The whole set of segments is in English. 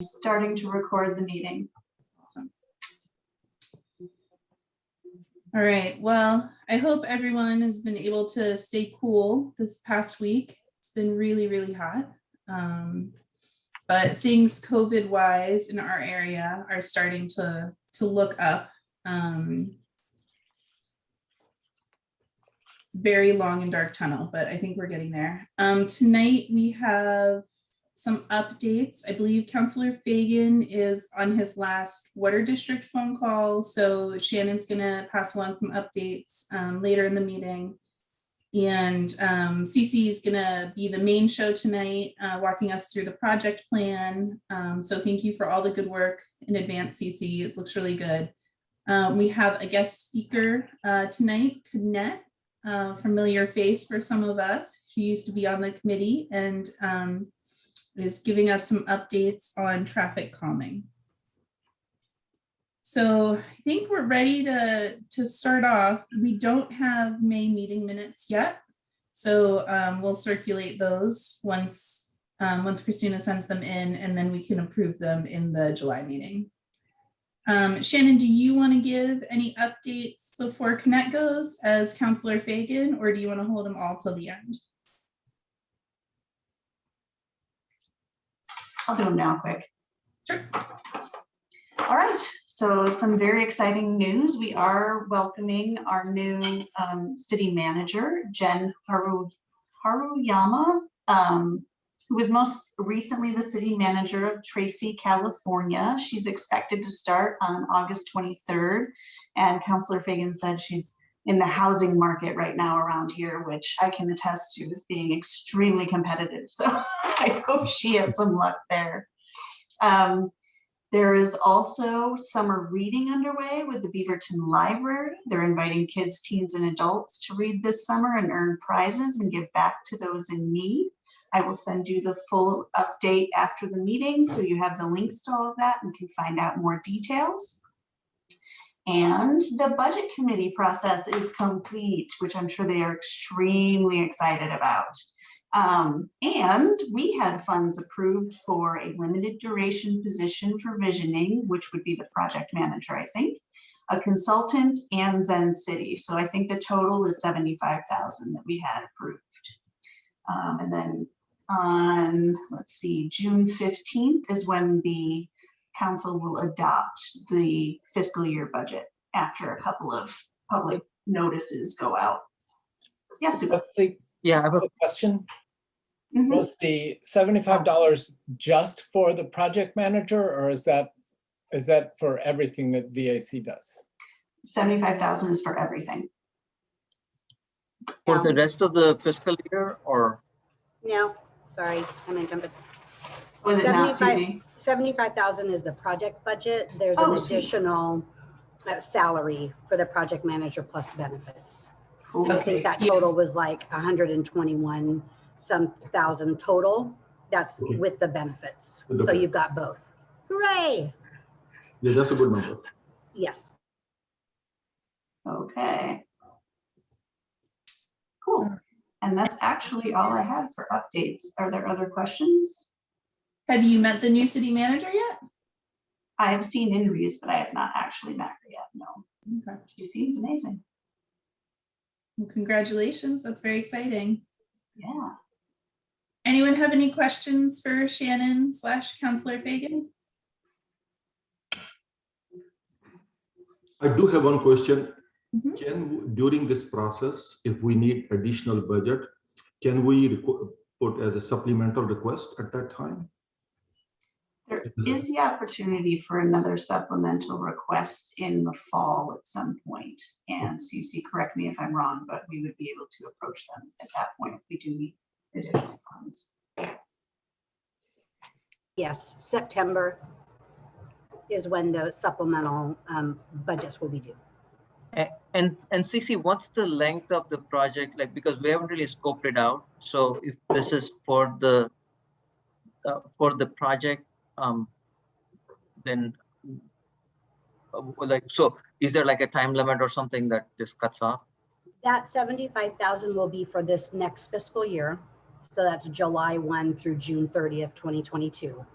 Starting to record the meeting. Awesome. All right, well, I hope everyone has been able to stay cool this past week. It's been really, really hot. But things COVID wise in our area are starting to look up. Very long and dark tunnel, but I think we're getting there. Tonight we have some updates. I believe Councilor Fagin is on his last water district phone call. So Shannon's gonna pass along some updates later in the meeting. And CeCe is gonna be the main show tonight, walking us through the project plan. So thank you for all the good work in advance, CeCe. It looks really good. We have a guest speaker tonight, Konnette, familiar face for some of us. She used to be on the committee and is giving us some updates on traffic calming. So I think we're ready to start off. We don't have May meeting minutes yet. So we'll circulate those once Christina sends them in, and then we can approve them in the July meeting. Shannon, do you want to give any updates before Konnette goes as Councilor Fagin, or do you want to hold them all till the end? I'll do them now quick. Sure. All right, so some very exciting news. We are welcoming our new city manager, Jen Haruyama, who was most recently the city manager of Tracy, California. She's expected to start on August 23rd. And Councilor Fagin said she's in the housing market right now around here, which I can attest to as being extremely competitive. So I hope she has some luck there. There is also summer reading underway with the Beaverton Library. They're inviting kids, teens, and adults to read this summer and earn prizes and give back to those in need. I will send you the full update after the meeting, so you have the links to all of that and can find out more details. And the budget committee process is complete, which I'm sure they are extremely excited about. And we had funds approved for a limited duration position for visioning, which would be the project manager, I think, a consultant, and Zen City. So I think the total is $75,000 that we had approved. And then on, let's see, June 15th is when the council will adopt the fiscal year budget after a couple of public notices go out. Yeah, Subba. Yeah, I have a question. Mm-hmm. Was the $75 just for the project manager, or is that for everything that VAC does? 75,000 is for everything. For the rest of the fiscal year, or? No, sorry, I'm gonna jump in. Was it not, CeCe? 75,000 is the project budget. There's an additional salary for the project manager plus benefits. Cool. I think that total was like 121 some thousand total. That's with the benefits. So you've got both. Hooray! Yeah, that's a good number. Yes. Okay. Cool. And that's actually all I had for updates. Are there other questions? Have you met the new city manager yet? I have seen interviews, but I have not actually met her yet. No. Okay. She seems amazing. Well, congratulations. That's very exciting. Yeah. Anyone have any questions for Shannon / Councilor Fagin? I do have one question. Mm-hmm. Can, during this process, if we need additional budget, can we put as a supplemental request at that time? There is the opportunity for another supplemental request in the fall at some point. And CeCe, correct me if I'm wrong, but we would be able to approach them at that point if we do need additional funds. Yes, September is when the supplemental budgets will be due. And CeCe, what's the length of the project like? Because we haven't really scoped it out. So if this is for the project, then like, so is there like a time limit or something that just cuts off? That 75,000 will be for this next fiscal year. So that's July 1 through June 30th, 2022.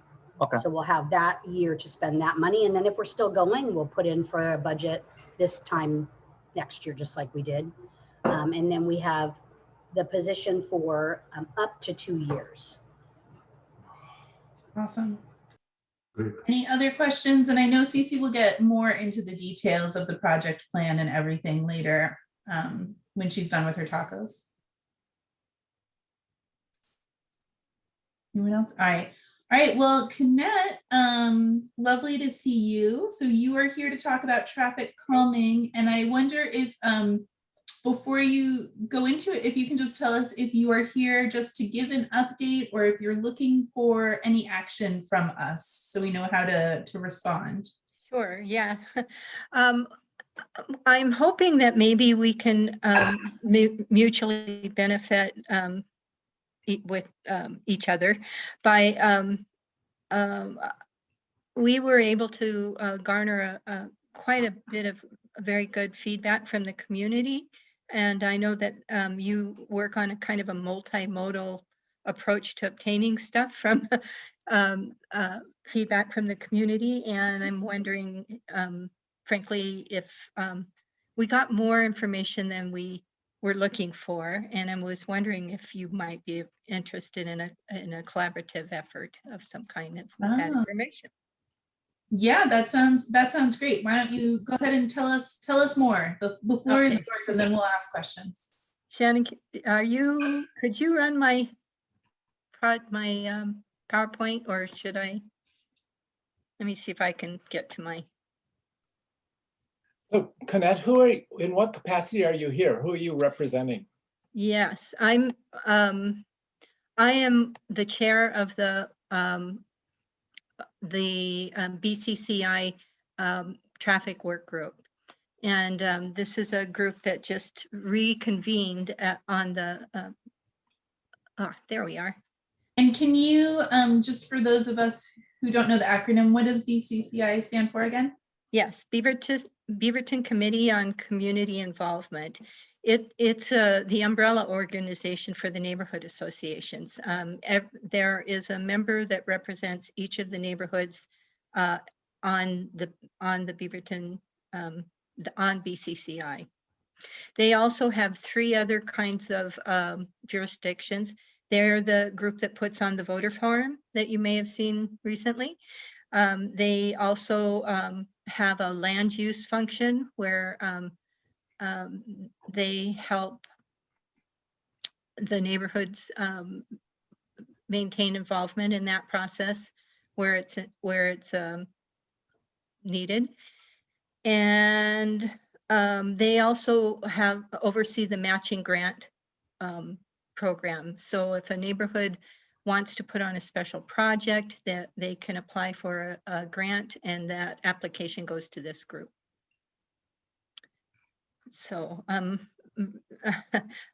Okay. So we'll have that year to spend that money. And then if we're still going, we'll put in for a budget this time next year, just like we did. And then we have the position for up to 2 years. Awesome. Great. Any other questions? And I know CeCe will get more into the details of the project plan and everything later when she's done with her tacos. Anyone else? All right. All right. Well, Konnette, lovely to see you. So you are here to talk about traffic calming. And I wonder if before you go into it, if you can just tell us if you are here just to give an update or if you're looking for any action from us so we know how to respond. Sure, yeah. I'm hoping that maybe we can mutually benefit with each other by, we were able to garner quite a bit of very good feedback from the community. And I know that you work on a kind of a multimodal approach to obtaining stuff from feedback from the community. And I'm wondering, frankly, if we got more information than we were looking for. And I was wondering if you might be interested in a collaborative effort of some kind with that information. Yeah, that sounds great. Why don't you go ahead and tell us more? The floor is yours, and then we'll ask questions. Shannon, could you run my PowerPoint, or should I? Let me see if I can get to my. So Konnette, in what capacity are you here? Who are you representing? Yes, I am the chair of the BCCI traffic work group. And this is a group that just reconvened on the, there we are. And can you, just for those of us who don't know the acronym, what does BCCI stand for again? Yes, Beaverton Committee on Community Involvement. It's the umbrella organization for the neighborhood associations. There is a member that represents each of the neighborhoods on the Beaverton, on BCCI. They also have 3 other kinds of jurisdictions. They're the group that puts on the voter forum that you may have seen recently. They also have a land use function where they help the neighborhoods maintain involvement in that process where it's needed. And they also oversee the matching grant program. So if a neighborhood wants to put on a special project, that they can apply for a grant, and that application goes to this group. So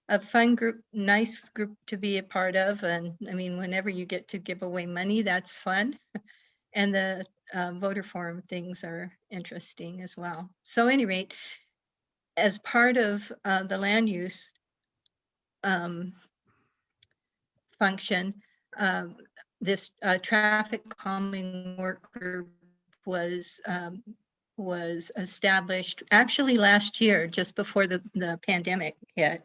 a fun group, nice group to be a part of. And I mean, whenever you get to give away money, that's fun. And the voter forum things are interesting as well. So at any rate, as part of the land use function, this traffic calming work group was established actually last year, just before the pandemic hit,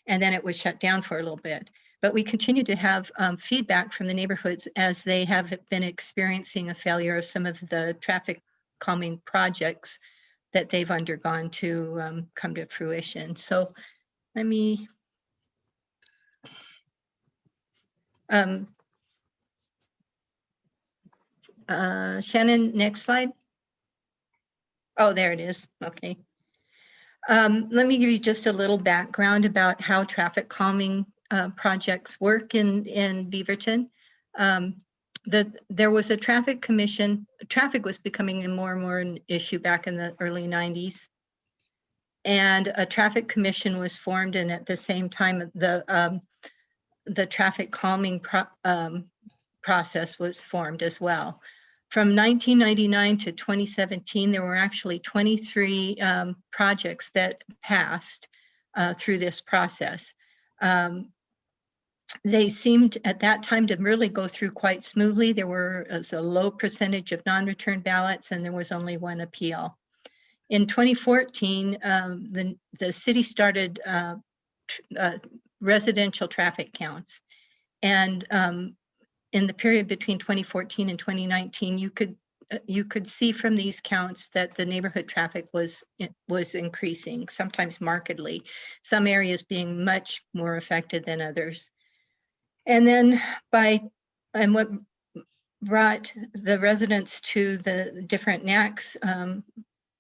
and then it was shut down for a little bit. But we continue to have feedback from the neighborhoods as they have been experiencing a failure of some of the traffic calming projects that they've undergone to come to fruition. So let me Shannon, next slide. Oh, there it is. Okay. Let me give you just a little background about how traffic calming projects work in Beaverton. There was a traffic commission. Traffic was becoming more and more an issue back in the early 90s. And a traffic commission was formed, and at the same time, the traffic calming process was formed as well. From 1999 to 2017, there were actually 23 projects that passed through this process. they seemed at that time to really go through quite smoothly. There was a low percentage of non-return ballots, and there was only one appeal. In 2014, the city started residential traffic counts. And in the period between 2014 and 2019, you could see from these counts that the neighborhood traffic was increasing, sometimes markedly, some areas being much more affected than others. And then what brought the residents to the different NACs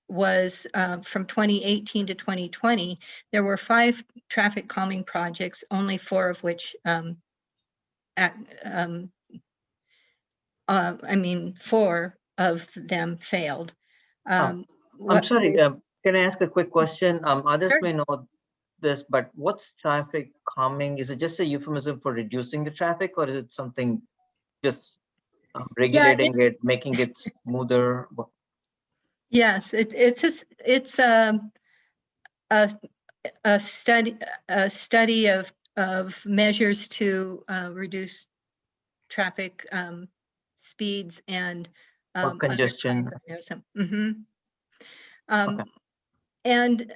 was from 2018 to 2020, there were 5 traffic calming projects, only 4 of which, 4 of them failed. I'm sorry, can I ask a quick question? Others Sure. may know this, but what's traffic calming? Is it just a euphemism for reducing the traffic, or is it something just regulating it, making it smoother? Yes, it's a study of measures to reduce traffic speeds and Or congestion? Okay. And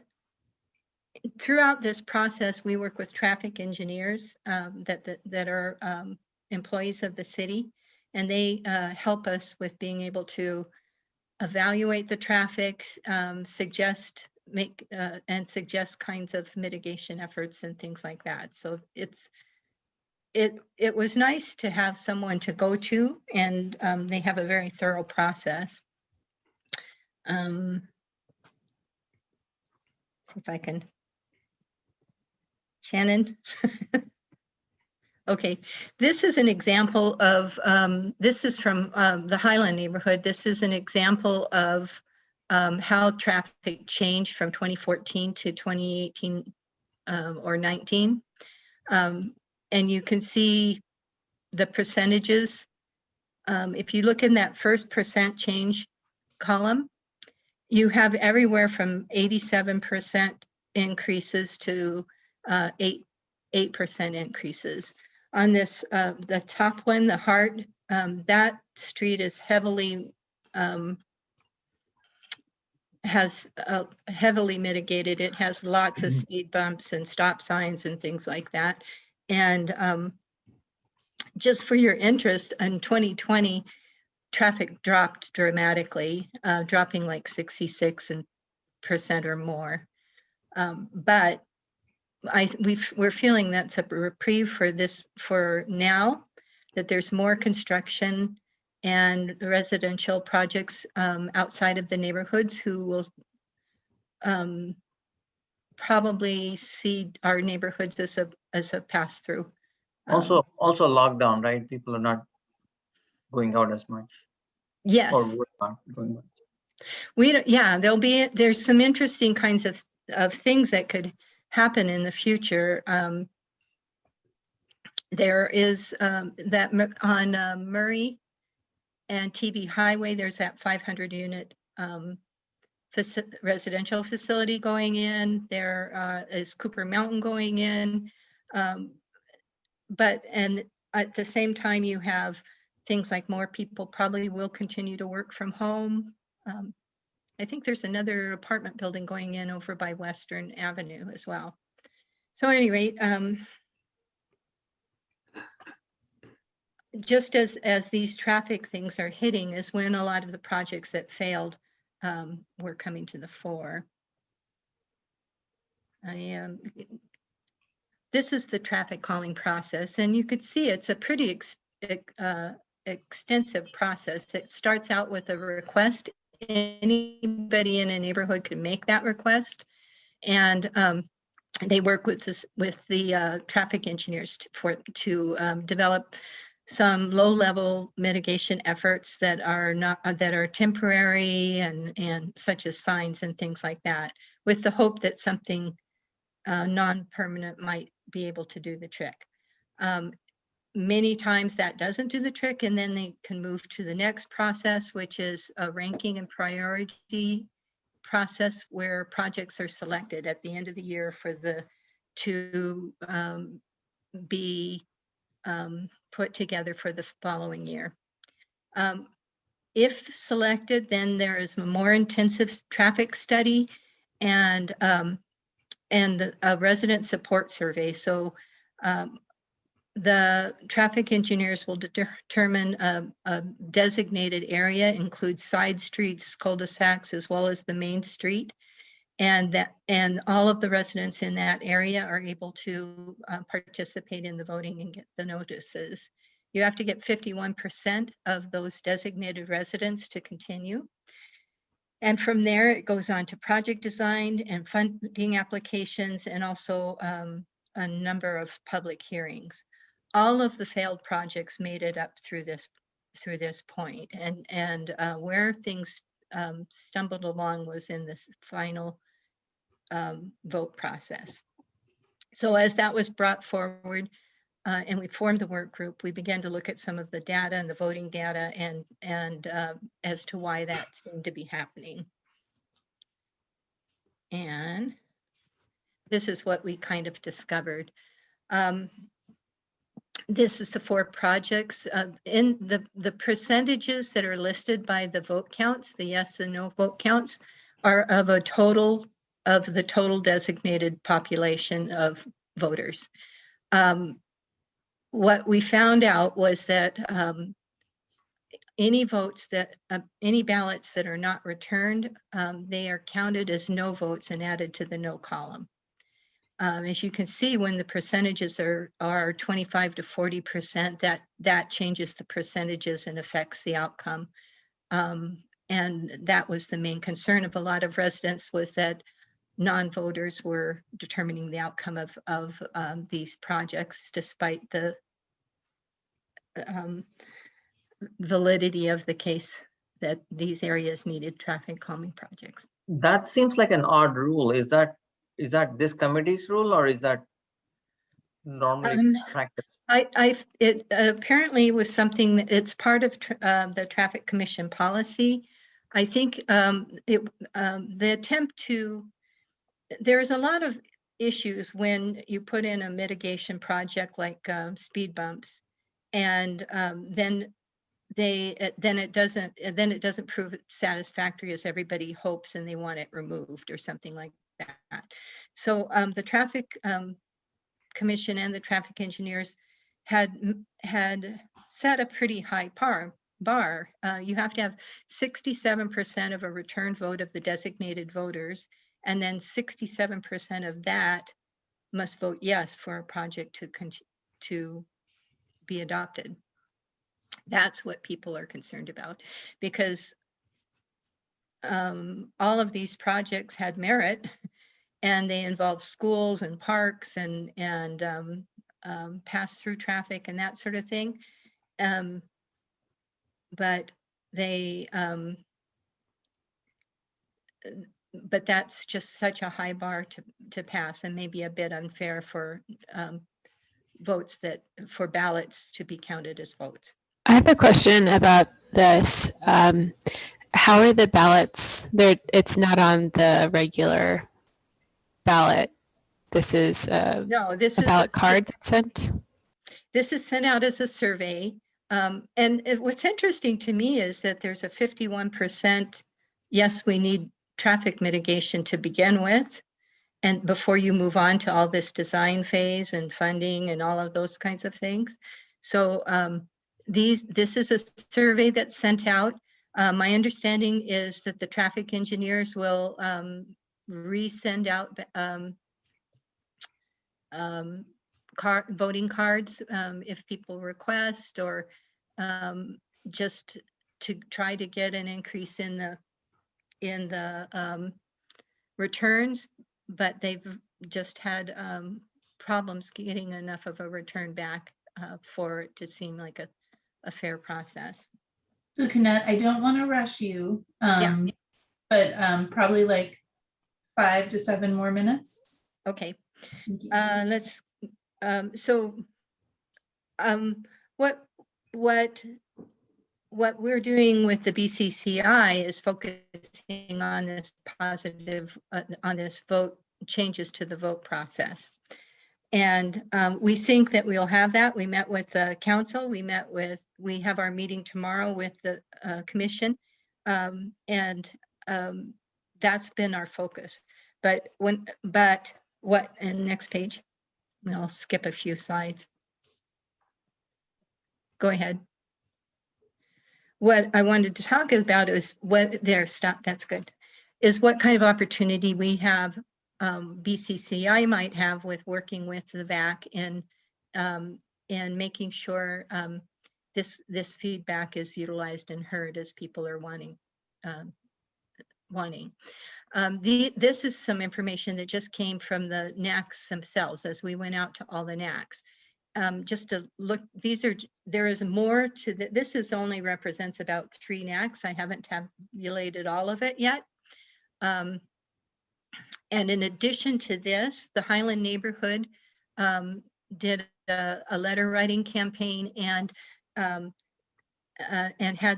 throughout this process, we work with traffic engineers that are employees of the city, and they help us with being able to evaluate the traffic, suggest kinds of mitigation efforts and things like that. So it was nice to have someone to go to, and they have a very thorough process. See if I can, Shannon. Okay, this is an example of, this is from the Highland neighborhood. This is an example of how traffic changed from 2014 to 2018 or 19. And you can see the percentages. If you look in that first percent change column, you have everywhere from 87% increases to 8% increases. On this, the top one, the Heart, that street is heavily heavily mitigated. It has lots of speed bumps and stop signs and things like that. And just for your interest, in 2020, traffic dropped dramatically, dropping like 66% or more. But we're feeling that's a reprieve for now, that there's more construction and residential projects outside of the neighborhoods who will probably see our neighborhoods as a pass through. Also lockdown, right? People are not going out as much. Yes. Or would not going out. There's some interesting kinds of things that could happen in the future. There is that on Murray and TV Highway, there's that 500 unit residential facility going in. There is Cooper Mountain going in. And at the same time, you have things like more people probably will continue to work from home. I think there's another apartment building going in over by Western Avenue as well. So at any rate, just as these traffic things are hitting is when a lot of the projects that failed were coming to the fore. This is the traffic calling process, and you could see it's a pretty extensive process. It starts out with a request. Anybody in a neighborhood can make that request, and they work with the traffic engineers to develop some low-level mitigation efforts that are temporary and such as signs and things like that, with the hope that something non-permanent might be able to do the trick. Many times that doesn't do the trick, and then they can move to the next process, which is a ranking and priority process where projects are selected at the end of the year to be put together for the following year. If selected, then there is a more intensive traffic study and a resident support survey. So the traffic engineers will determine a designated area, includes side streets, cul-de-sacs, as well as the main street. And all of the residents in that area are able to participate in the voting and get the notices. You have to get 51% of those designated residents to continue. And from there, it goes on to project design and funding applications, and also a number of public hearings. All of the failed projects made it up through this point. And where things stumbled along was in this final vote process. So as that was brought forward, and we formed the work group, we began to look at some of the data and the voting data and as to why that seemed to be happening. And this is what we kind of discovered. This is the 4 projects. In the percentages that are listed by the vote counts, the yes and no vote counts, are of the total designated population of voters. What we found out was that any ballots that are not returned, they are counted as no votes and added to the no column. As you can see, when the percentages are 25 to 40%, that changes the percentages and affects the outcome. And that was the main concern of a lot of residents, was that non-voters were determining the outcome of these projects, despite the validity of the case that these areas needed traffic calming projects. That seems like an odd rule. Is that this committee's rule, or is that normally practice? It apparently was something that it's part of the Traffic Commission policy. I think the attempt to, there's a lot of issues when you put in a mitigation project like speed bumps, and then it doesn't prove satisfactory as everybody hopes, and they want it removed or something like that. So the Traffic Commission and the traffic engineers had set a pretty high bar. You have to have 67% of a return vote of the designated voters, and then 67% of that must vote yes for a project to be adopted. That's what people are concerned about, because all of these projects had merit, and they involve schools and parks and pass-through traffic and that sort of thing. But that's just such a high bar to pass, and maybe a bit unfair for for ballots to be counted as votes. I have a question about this. How are the ballots there? It's not on the regular ballot. This is a ballot card that's sent. This is sent out as a survey. And what's interesting to me is that there's a 51%, yes, we need traffic mitigation to begin with, and before you move on to all this design phase and funding and all of those kinds of things. So this is a survey that's sent out. My understanding is that the traffic engineers will resend out voting cards if people request, or just to try to get an increase in the returns, but they've just had problems getting enough of a return back for it to seem like a fair process. So Konnette, I don't want to rush you, but probably like 5 to 7 more minutes. Okay. Let's. What we're doing with the BCCI is focusing on this positive, on this vote changes to the vote process. And we think that we'll have that. We met with the council. We have our meeting tomorrow with the commission. And that's been our focus. And next page, I'll skip a few slides. Go ahead. What I wanted to talk about is that's good, is what kind of opportunity we have, BCCI might have with working with the VAC and making sure this feedback is utilized and heard as people are wanting. This is some information that just came from the NACs themselves as we went out to all the NACs. Just to look, there is more to this only represents about 3 NACs. I haven't tabulated all of it yet. And in addition to this, the Highland neighborhood did a letter writing campaign and had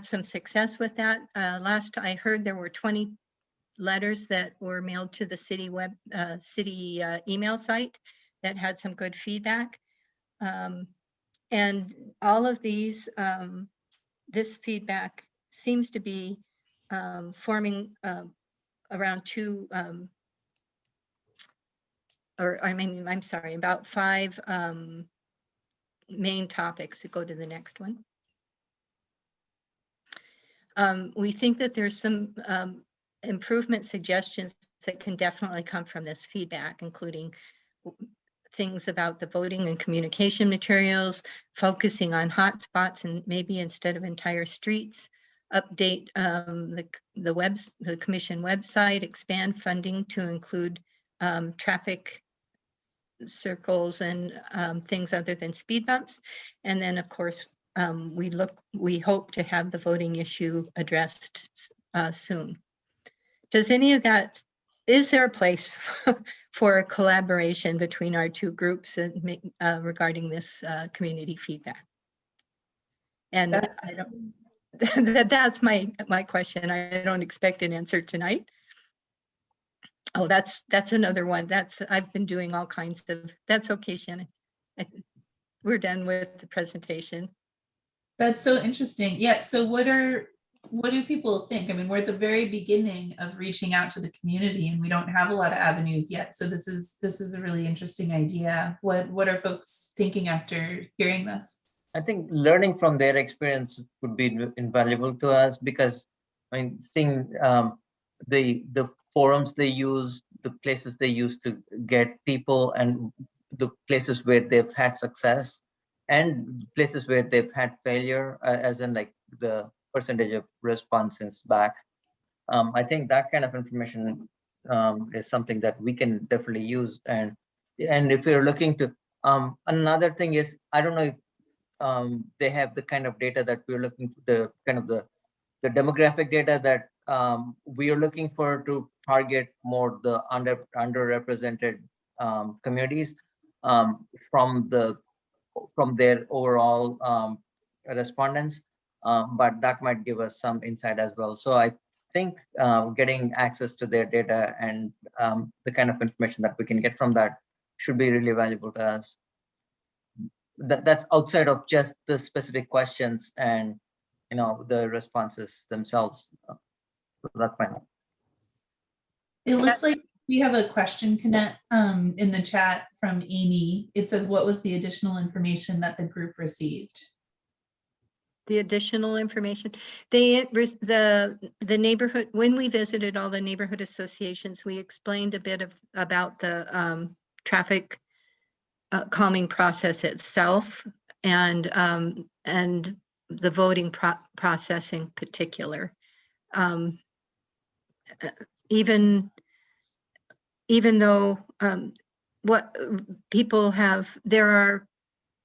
some success with that. Last I heard, there were 20 letters that were mailed to the city email site that had some good feedback. And all of these, this feedback seems to be forming around about 5 main topics. To go to the next one. We think that there's some improvement suggestions that can definitely come from this feedback, including things about the voting and communication materials, focusing on hotspots and maybe instead of entire streets, update the commission website, expand funding to include traffic circles and things other than speed bumps. And then of course, we hope to have the voting issue addressed soon. Does any of that, is there a place for a collaboration between our 2 groups regarding this community feedback? And that's my question. I don't expect an answer tonight. Oh, that's another one. I've been doing all kinds of, that's okay, Shannon. We're done with the presentation. That's so interesting. Yeah. So what do people think? I mean, we're at the very beginning of reaching out to the community and we don't have a lot of avenues yet. So this is a really interesting idea. What are folks thinking after hearing this? I think learning from their experience would be invaluable to us, because I mean, seeing the forums they use, the places they use to get people, and the places where they've had success and places where they've had failure, as in like the percentage of responses back. I think that kind of information is something that we can definitely use. And if you're looking to, another thing is, I don't know if they have the kind of data that we're looking for, the kind of the demographic data that we are looking for to target more the underrepresented communities from their overall respondents. But that might give us some insight as well. So I think getting access to their data and the kind of information that we can get from that should be really valuable to us. That's outside of just the specific questions and the responses themselves. So that's my thought. It looks like we have a question, Konnette, in the chat from Amy. It says, what was the additional information that the group received? The additional information, the neighborhood, when we visited all the neighborhood associations, we explained a bit about the traffic calming process itself and the voting process in particular. Even though what people have, there are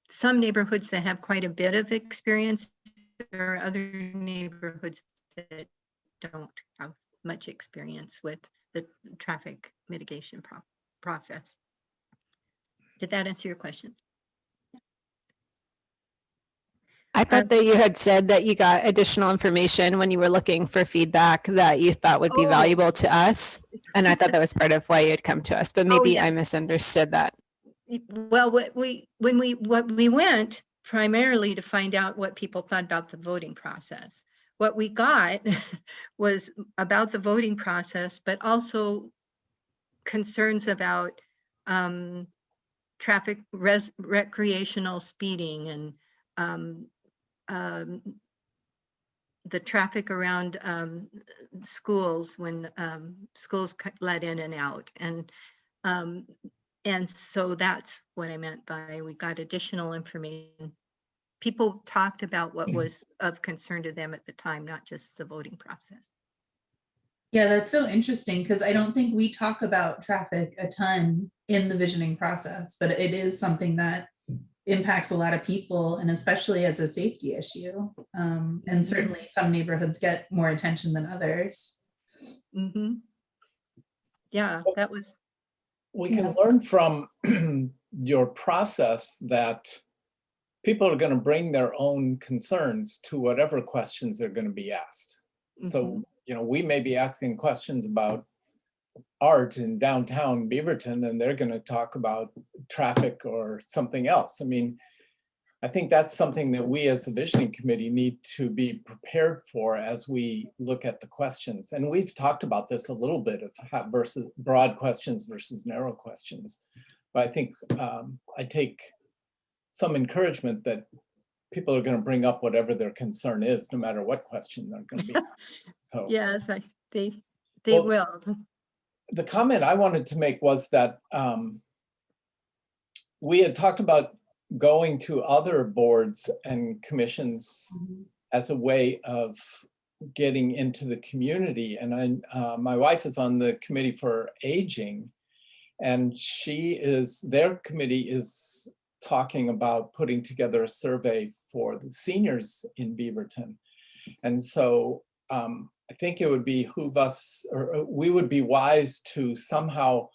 some neighborhoods that have quite a bit of experience. There are other neighborhoods that don't have much experience with the traffic mitigation process. Did that answer your question? I thought that you had said that you got additional information when you were looking for feedback that you thought would be valuable to us. And I thought that was part of why you had come to us, but maybe I misunderstood that. Well, what we went primarily to find out what people thought about the voting process. What we got was about the voting process, but also concerns about traffic, recreational speeding, and the traffic around schools when schools let in and out. And so that's what I meant by we got additional information. People talked about what was of concern to them at the time, not just the voting process. Yeah, that's so interesting because I don't think we talk about traffic a ton in the visioning process, but it is something that impacts a lot of people, and especially as a safety issue. And certainly some neighborhoods get more attention than others. Mm-hmm. Yeah, that was. We can learn from your process that people are going to bring their own concerns to whatever questions are going to be asked. So, you know, we may be asking questions about art in downtown Beaverton, and they're going to talk about traffic or something else. I mean, I think that's something that we as the visioning committee need to be prepared for as we look at the questions. And we've talked about this a little bit of how versus broad questions versus narrow questions. But I think I take some encouragement that people are going to bring up whatever their concern is, no matter what question they're going to be asked. So yes, they will. The comment I wanted to make was that we had talked about going to other boards and commissions as a way of getting into the community. And my wife is on the committee for aging, and their committee is talking about putting together a survey for the seniors in Beaverton. And so I think it would behoove us, or we would be wise to somehow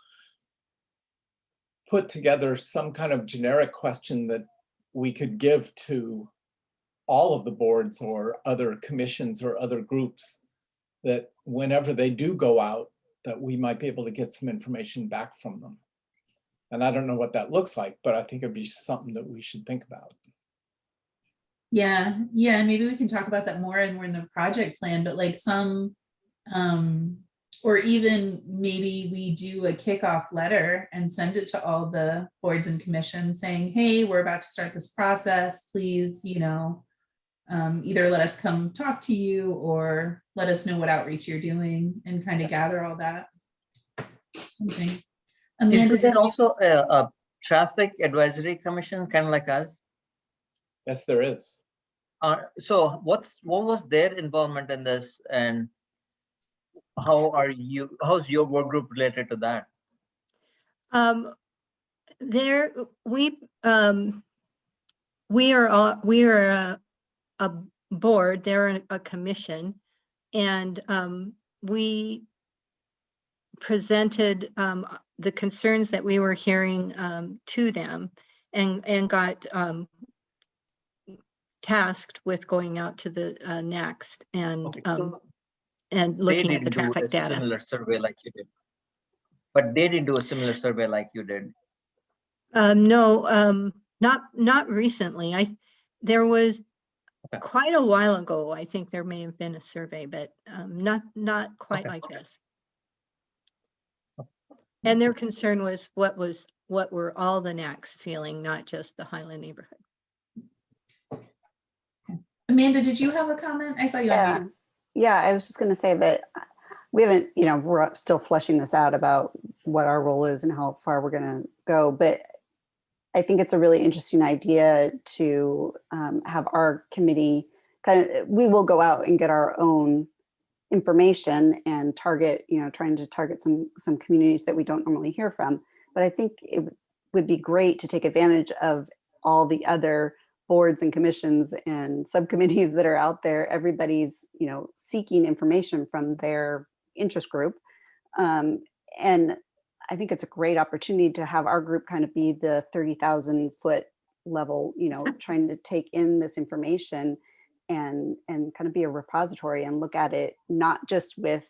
put together some kind of generic question that we could give to all of the boards or other commissions or other groups, that whenever they do go out, that we might be able to get some information back from them. And I don't know what that looks like, but I think it'd be something that we should think about. Yeah, and maybe we can talk about that more and more in the project plan, but like some, or even maybe we do a kickoff letter and send it to all the boards and commissions saying, hey, we're about to start this process. Please, you know, either let us come talk to you or let us know what outreach you're doing, and kind of gather all that. Something. Amanda, is there also a traffic advisory commission, kind of like us? Yes, there is. So what was their involvement in this, and how's your work group related to that? We are a board, they're a commission, and we presented the concerns that we were hearing to them, and got tasked with going out to the next and looking at the traffic data. Similar survey like you did, but they didn't do a similar survey like you did. No, not recently. There was quite a while ago. I think there may have been a survey, but not quite like this. And their concern was what were all the NACs feeling, not just the Highland neighborhood. Amanda, did you have a comment? I saw you on mute. Yeah, I was just going to say that we haven't, we're still fleshing this out about what our role is and how far we're going to go. But I think it's a really interesting idea to have our committee we will go out and get our own information and target, trying to target some communities that we don't normally hear from. But I think it would be great to take advantage of all the other boards and commissions and subcommittees that are out there. Everybody's, seeking information from their interest group. And I think it's a great opportunity to have our group kind of be the 30,000 foot level, trying to take in this information and kind of be a repository and look at it, not just with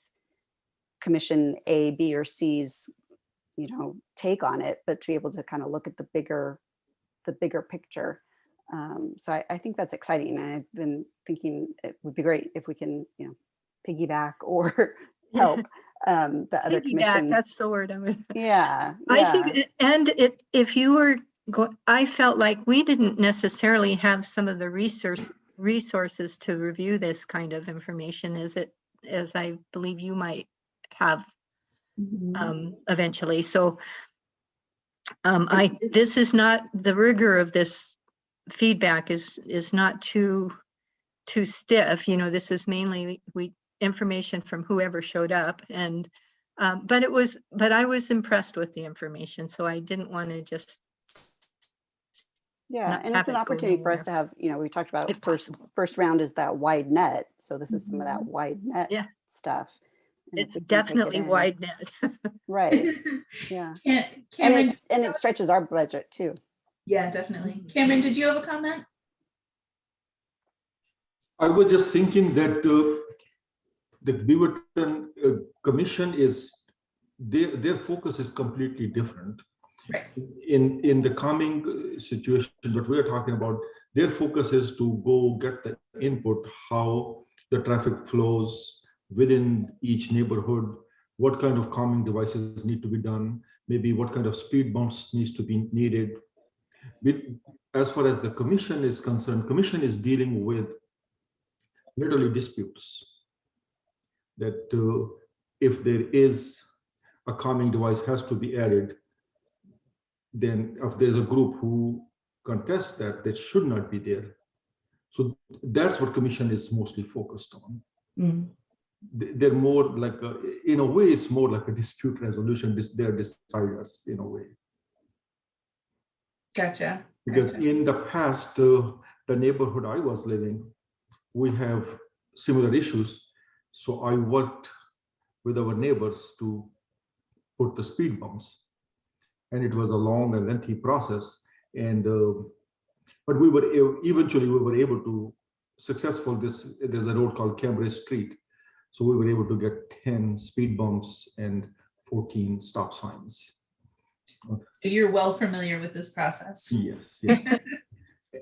commission A, B, or C's take on it, but to be able to kind of look at the bigger picture. So I think that's exciting. And I've been thinking it would be great if we can, piggyback or help the other commissions. That's the word I was. Yeah. I think, and if you were, I felt like we didn't necessarily have some of the resources to review this kind of information as I believe you might have eventually. So this is not, the rigor of this feedback is not too stiff. This is mainly information from whoever showed up, and but I was impressed with the information, so I didn't want to just and it's an opportunity for us to have, we talked about first round is that wide net, so this is some of that wide net stuff. And it's definitely wide net. Right. Yeah. Cameron, and it stretches our budget too. Yeah, definitely. Cameron, did you have a comment? I was just thinking that the Beaverton Commission is, their focus is completely different. Right. In the calming situation that we're talking about, their focus is to go get the input, how the traffic flows within each neighborhood, what kind of calming devices need to be done, maybe what kind of speed bumps needs to be needed. As far as the commission is concerned, commission is dealing with literally disputes that if there is a calming device has to be added, then if there's a group who contests that should not be there. So that's what commission is mostly focused on. They're more like, in a way, it's more like a dispute resolution. They're deciders in a way. Gotcha. Because in the past, the neighborhood I was living, we have similar issues. So I worked with our neighbors to put the speed bumps. And it was a long and lengthy process. And but we were eventually able to successful there's a road called Cambridge Street. So we were able to get 10 speed bumps and 14 stop signs. So you're well familiar with this process. Yes.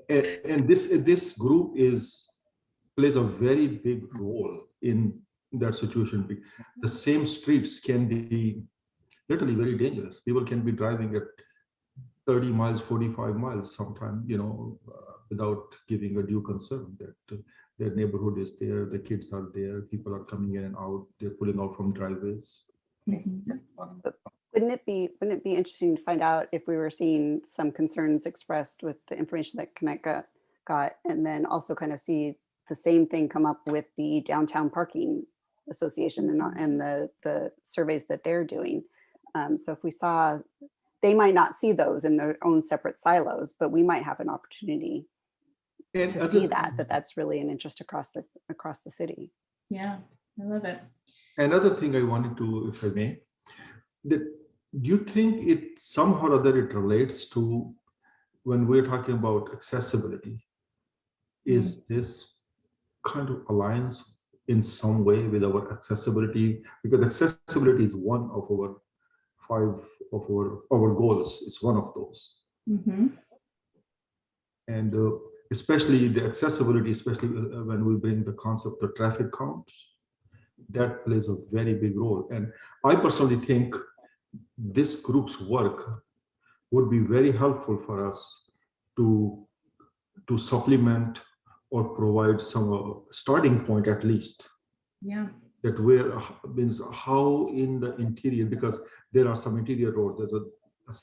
and this group plays a very big role in that situation. The same streets can be literally very dangerous. People can be driving at 30 miles, 45 miles sometime, without giving a due concern that their neighborhood is there, the kids are there, people are coming in and out, they're pulling out from driveways. Wouldn't it be interesting to find out if we were seeing some concerns expressed with the information that Konnette got, and then also kind of see the same thing come up with the Downtown Parking Association and the surveys that they're doing. So if we saw, they might not see those in their own separate silos, but we might have an opportunity to see that's really an interest across the city. Yeah, I love it. Another thing I wanted to, if I may, that do you think it somehow or other it relates to when we're talking about accessibility? Is this kind of aligns in some way with our accessibility? Because accessibility is one of our 5 of our goals. It's one of those. And especially the accessibility, especially when we bring the concept of traffic counts, that plays a very big role. And I personally think this group's work would be very helpful for us to supplement or provide some starting point at least. Yeah. That means how in the interior, because there are some interior roads,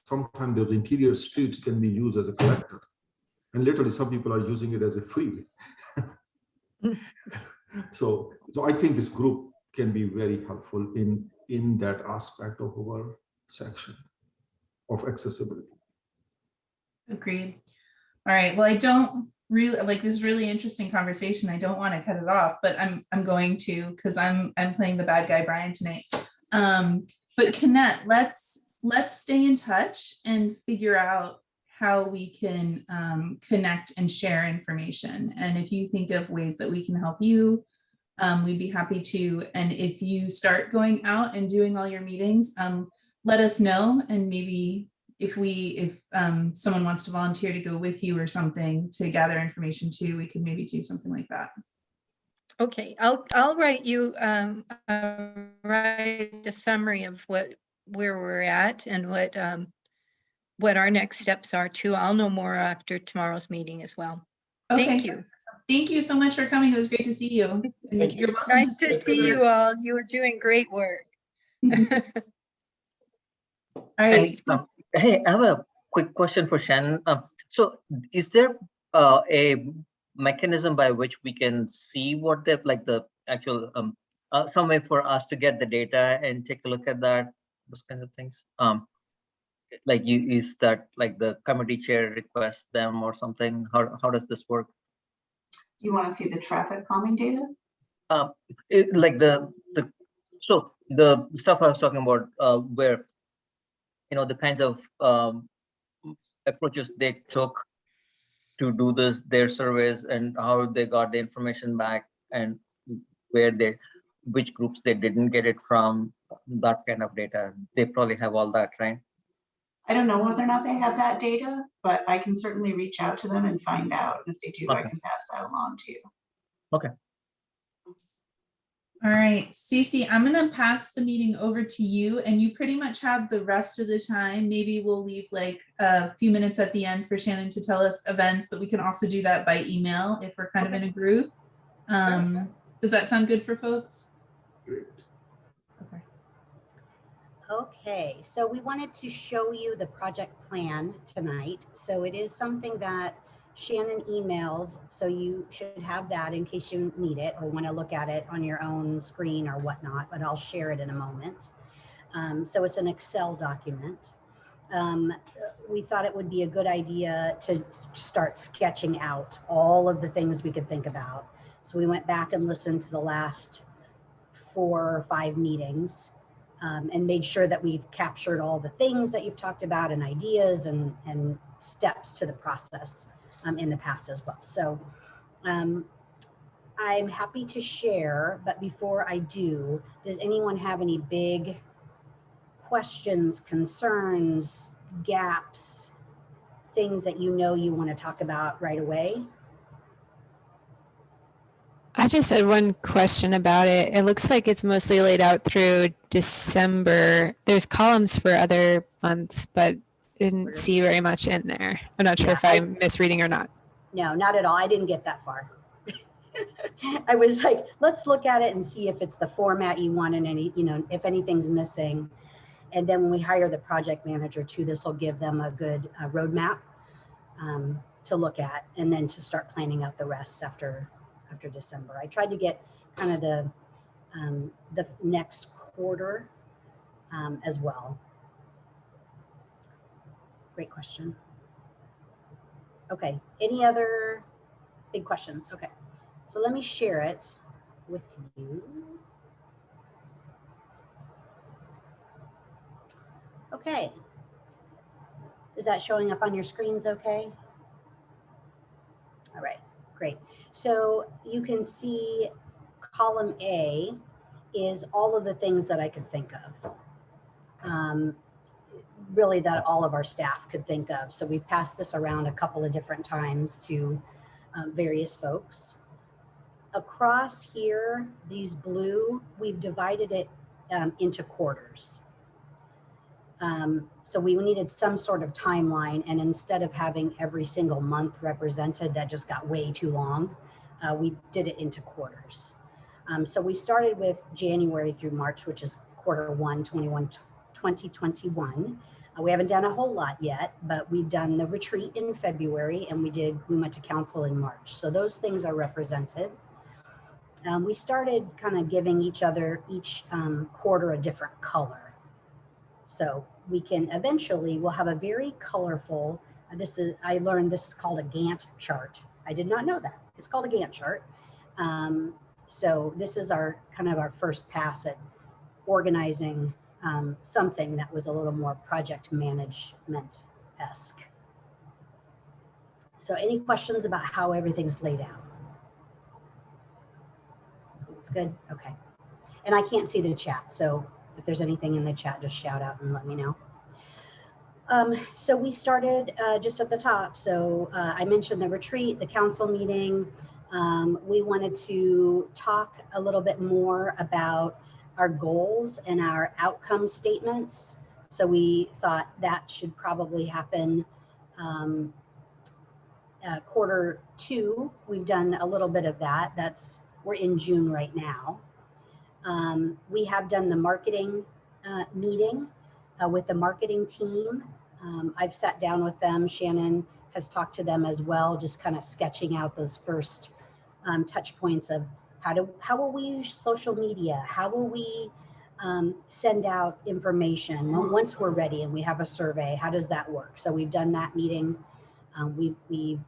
sometimes those interior streets can be used as a collector. And literally some people are using it as a freeway. So I think this group can be very helpful in that aspect of our section of accessibility. Agreed. All right. Well, I don't really like this really interesting conversation. I don't want to cut it off, but I'm going to, because I'm playing the bad guy Brian tonight. But Konnette, let's stay in touch and figure out how we can connect and share information. And if you think of ways that we can help you, we'd be happy to. And if you start going out and doing all your meetings, let us know, and maybe if someone wants to volunteer to go with you or something to gather information too, we could maybe do something like that. Okay, I'll write you write a summary of where we're at and what our next steps are too. I'll know more after tomorrow's meeting as well. Okay. Thank you. Thank you so much for coming. It was great to see you. And Thank you. you're welcome Nice to stay for see the you rest. all. You are doing great work. All right. And, hey, I have a quick question for Shannon. So is there a mechanism by which we can see what the actual some way for us to get the data and take a look at that, those kinds of things? Is that like the committee chair requests them or something? How does this work? You want to see the traffic calming data? So the stuff I was talking about, where the kinds of approaches they took to do their surveys, and how they got the information back, and which groups they didn't get it from, that kind of data. They probably have all that, right? I don't know whether or not they have that data, but I can certainly reach out to them and find out. And if they do, I Okay. can pass that along to you. Okay. All right, CeCe, I'm gonna pass the meeting over to you, and you pretty much have the rest of the time. Maybe we'll leave like a few minutes at the end for Shannon to tell us events, but we can also do that by email if we're kind of in a groove. Does that sound good for folks? Great. Okay. Okay, so we wanted to show you the project plan tonight. So it is something that Shannon emailed, so you should have that in case you need it or want to look at it on your own screen or whatnot, but I'll share it in a moment. So it's an Excel document. We thought it would be a good idea to start sketching out all of the things we could think about. So we went back and listened to the last 4 or 5 meetings and made sure that we've captured all the things that you've talked about and ideas and steps to the process in the past as well. So I'm happy to share, but before I do, does anyone have any big questions, concerns, gaps, things that you want to talk about right away? I just had one question about it. It looks like it's mostly laid out through December. There's columns for other months, but didn't see very much in there. I'm not sure if I'm misreading or not. No, not at all. I didn't get that far. I was like, let's look at it and see if it's the format you want and any, if anything's missing. And then when we hire the project manager too, this will give them a good roadmap to look at, and then to start planning out the rest after December. I tried to get kind of the next quarter as well. Great question. Okay, any other big questions? Okay, so let me share it with you. Okay, is that showing up on your screens okay? All right, great. So you can see column A is all of the things that I could think of. Really that all of our staff could think of. So we've passed this around a couple of different times to various folks. Across here, these blue, we've divided it into quarters. So we needed some sort of timeline, and instead of having every single month represented, that just got way too long. We did it into quarters. So we started with January through March, which is Q1 2021. We haven't done a whole lot yet, but we've done the retreat in February, and we went to council in March. So those things are represented. We started kind of giving each quarter a different color. So we can eventually, we'll have a very colorful, I learned this is called a Gantt chart. I did not know that. It's called a Gantt chart. So this is our first pass at organizing something that was a little more project management-esque. So any questions about how everything's laid out? It's good, okay. And I can't see the chat, so If there's anything in the chat, just shout out and let me know. So we started just at the top. So I mentioned the retreat, the council meeting. We wanted to talk a little bit more about our goals and our outcome statements. So we thought that should probably happen Q2. We've done a little bit of that. We're in June right now. We have done the marketing meeting with the marketing team. I've sat down with them. Shannon has talked to them as well, just kind of sketching out those first touch points of how will we use social media? How will we send out information once we're ready and we have a survey? How does that work? So we've done that meeting. We've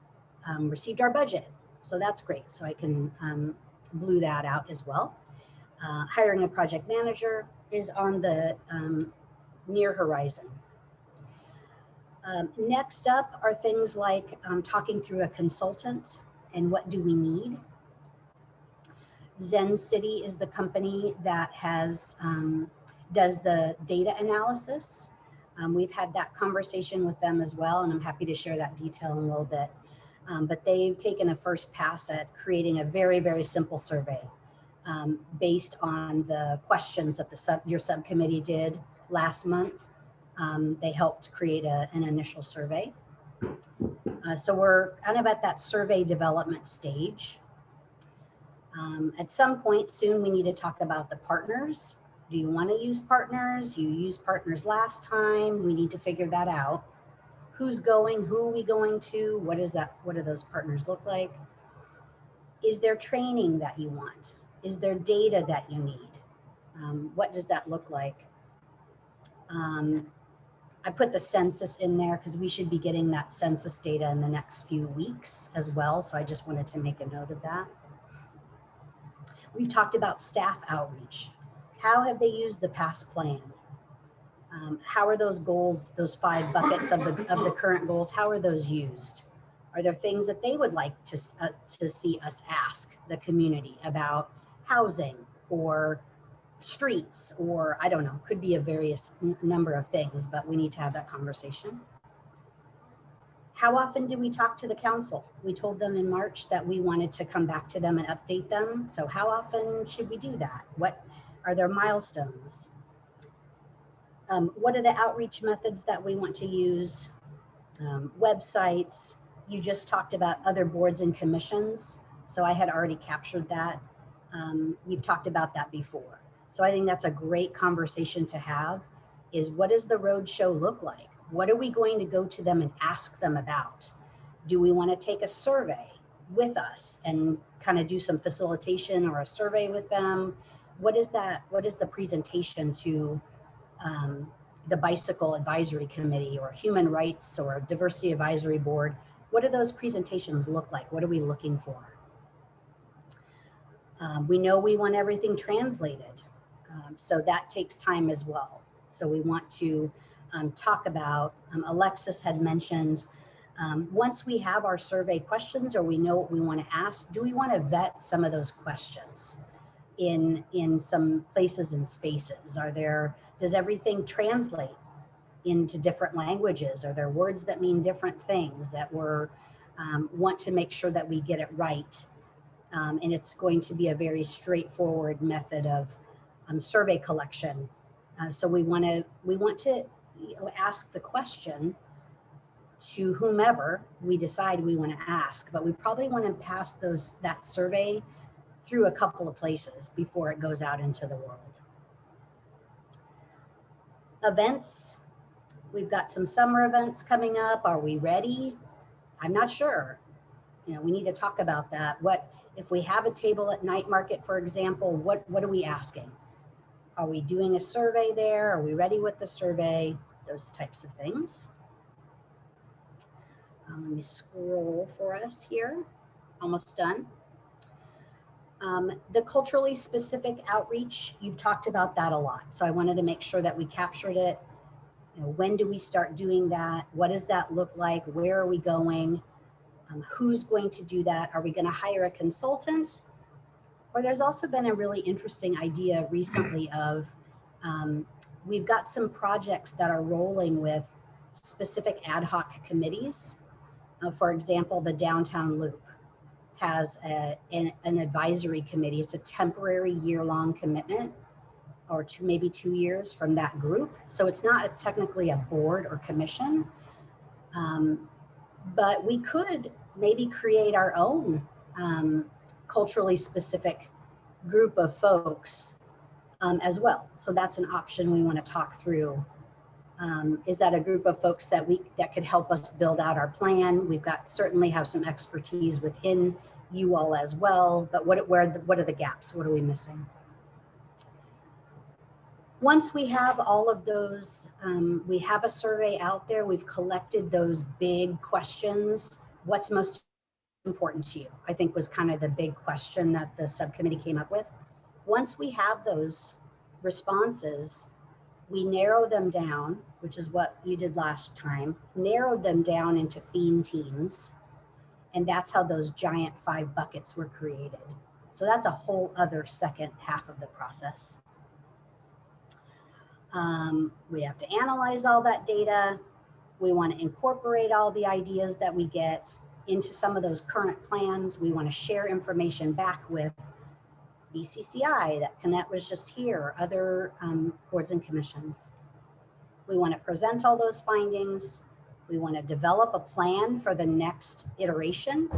received our budget, so that's great. So I can blue that out as well. Hiring a project manager is on the near horizon. Next up are things like talking through a consultant and what do we need. Zen City is the company that does the data analysis. We've had that conversation with them as well, and I'm happy to share that detail in a little bit. But they've taken a first pass at creating a very, very simple survey based on the questions that your subcommittee did last month. They helped create an initial survey. So we're kind of at that survey development stage. At some point soon, we need to talk about the partners. Do you want to use partners? You used partners last time. We need to figure that out. Who's going? Who are we going to? What is that? What do those partners look like? Is there training that you want? Is there data that you need? What does that look like? I put the census in there because we should be getting that census data in the next few weeks as well. So I just wanted to make a note of that. We've talked about staff outreach. How have they used the past plan? How are those goals, those 5 buckets of the current goals, how are those used? Are there things that they would like to see us ask the community about housing or streets, or I don't know, could be a various number of things, but we need to have that conversation. How often do we talk to the council? We told them in March that we wanted to come back to them and update them. So how often should we do that? What are their milestones? What are the outreach methods that we want to use? Websites. You just talked about other boards and commissions. So I had already captured that. You've talked about that before. So I think that's a great conversation to have, is what does the roadshow look like? What are we going to go to them and ask them about? Do we want to take a survey with us and kind of do some facilitation or a survey with them? What is that? What is the presentation to the Bicycle Advisory Committee or Human Rights or Diversity Advisory Board? What do those presentations look like? What are we looking for? We know we want everything translated. So that takes time as well. So we want to talk about, Alexis had mentioned, once we have our survey questions or we know what we want to ask, do we want to vet some of those questions in some places and spaces? Does everything translate into different languages? Are there words that mean different things that we're want to make sure that we get it right? And it's going to be a very straightforward method of survey collection. So we want to ask the question to whomever we decide we want to ask, but we probably want to pass that survey through a couple of places before it goes out into the world. Events. We've got some summer events coming up. Are we ready? I'm not sure. We need to talk about that. What if we have a table at night market, for example, what are we asking? Are we doing a survey there? Are we ready with the survey? Those types of things. Let me scroll for us here. Almost done. The culturally specific outreach, you've talked about that a lot. So I wanted to make sure that we captured it. When do we start doing that? What does that look like? Where are we going? Who's going to do that? Are we going to hire a consultant? Or there's also been a really interesting idea recently of We've got some projects that are rolling with specific ad hoc committees. For example, the Downtown Loop has an advisory committee. It's a temporary year-long commitment, or maybe 2 years from that group. So it's not technically a board or commission, but we could maybe create our own culturally specific group of folks as well. So that's an option we want to talk through. Is that a group of folks that could help us build out our plan? We've got certainly have some expertise within you all as well, but what are the gaps? What are we missing? Once we have all of those, we have a survey out there. We've collected those big questions. What's most important to you? I think was kind of the big question that the subcommittee came up with. Once we have those responses, we narrow them down, which is what you did last time, narrowed them down into theme teams. And that's how those giant 5 buckets were created. So that's a whole other second half of the process. We have to analyze all that data. We want to incorporate all the ideas that we get into some of those current plans. We want to share information back with BCCI, that Konnette was just here, other boards and commissions. We want to present all those findings. We want to develop a plan for the next iteration.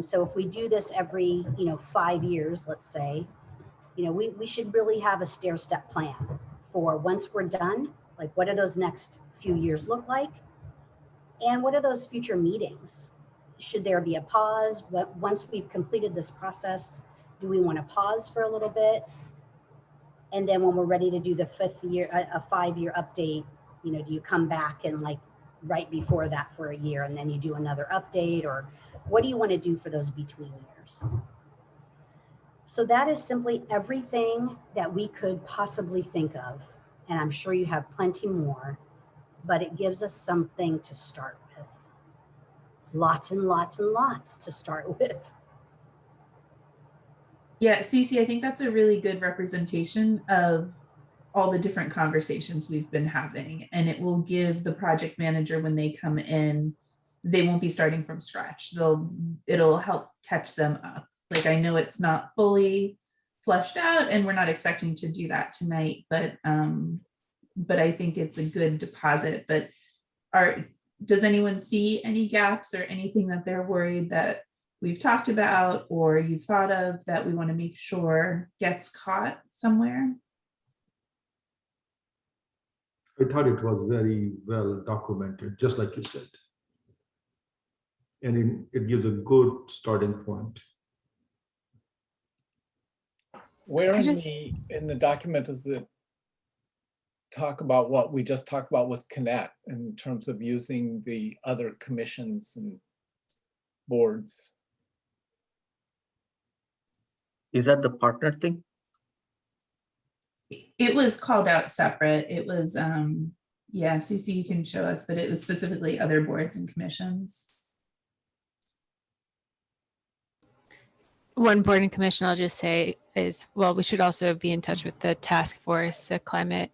So if we do this every 5 years, let's say, we should really have a stair-step plan for once we're done, like what do those next few years look like? And what are those future meetings? Should there be a pause? Once we've completed this process, do we want to pause for a little bit? And then when we're ready to do the 5th year, a 5-year update, do you come back and like right before that for a year and then you do another update, or what do you want to do for those between years? So that is simply everything that we could possibly think of. And I'm sure you have plenty more, but it gives us something to start with. Lots and lots and lots to start with. Yeah, CeCe, I think that's a really good representation of all the different conversations we've been having, and it will give the project manager, when they come in, they won't be starting from scratch. It'll help catch them up. Like, I know it's not fully fleshed out and we're not expecting to do that tonight, but I think it's a good deposit. But does anyone see any gaps or anything that they're worried that we've talked about or you've thought of that we want to make sure gets caught somewhere? I thought it was very well documented, just like you said. And it gives a good starting point. Where in the document does it talk about what we just talked about with Konnette in terms of using the other commissions and boards? Is that the partner thing? It was called out separate. It was, yeah, CeCe, you can show us, but it was specifically other boards and commissions. One board and commission I'll just say is, well, we should also be in touch with the task force, the climate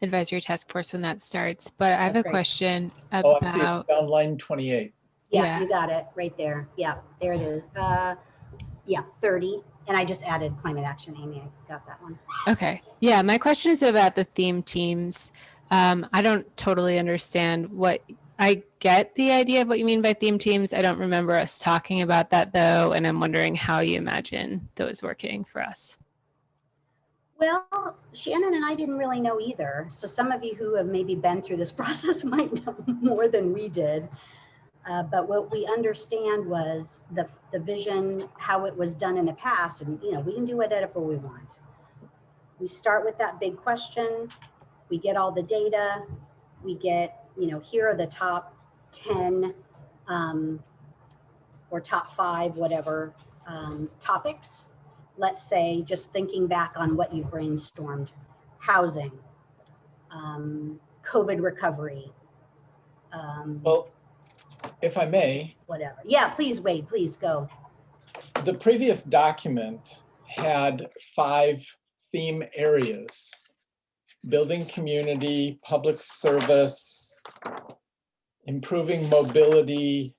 advisory task force when that starts. But I have a question about. Oh, I see it down line 28. Yeah, you got it right there. Yeah, there it is. Yeah, 30. And I just added climate action, Amy. I got that one. Okay. Yeah, my question is about the theme teams. I don't totally understand I get the idea of what you mean by theme teams. I don't remember us talking about that though. And I'm wondering how you imagine those working for us. Well, Shannon and I didn't really know either. So some of you who have maybe been through this process might know more than we did. But what we understand was the vision, how it was done in the past, and we can do whatever we want. We start with that big question, we get all the data, we get, here are the top 10 or top 5, whatever, topics. Let's say, just thinking back on what you brainstormed: housing, COVID recovery. Well, if I may. Whatever. Yeah, please, Wade, please go. The previous document had 5 theme areas. building community, public service, improving mobility,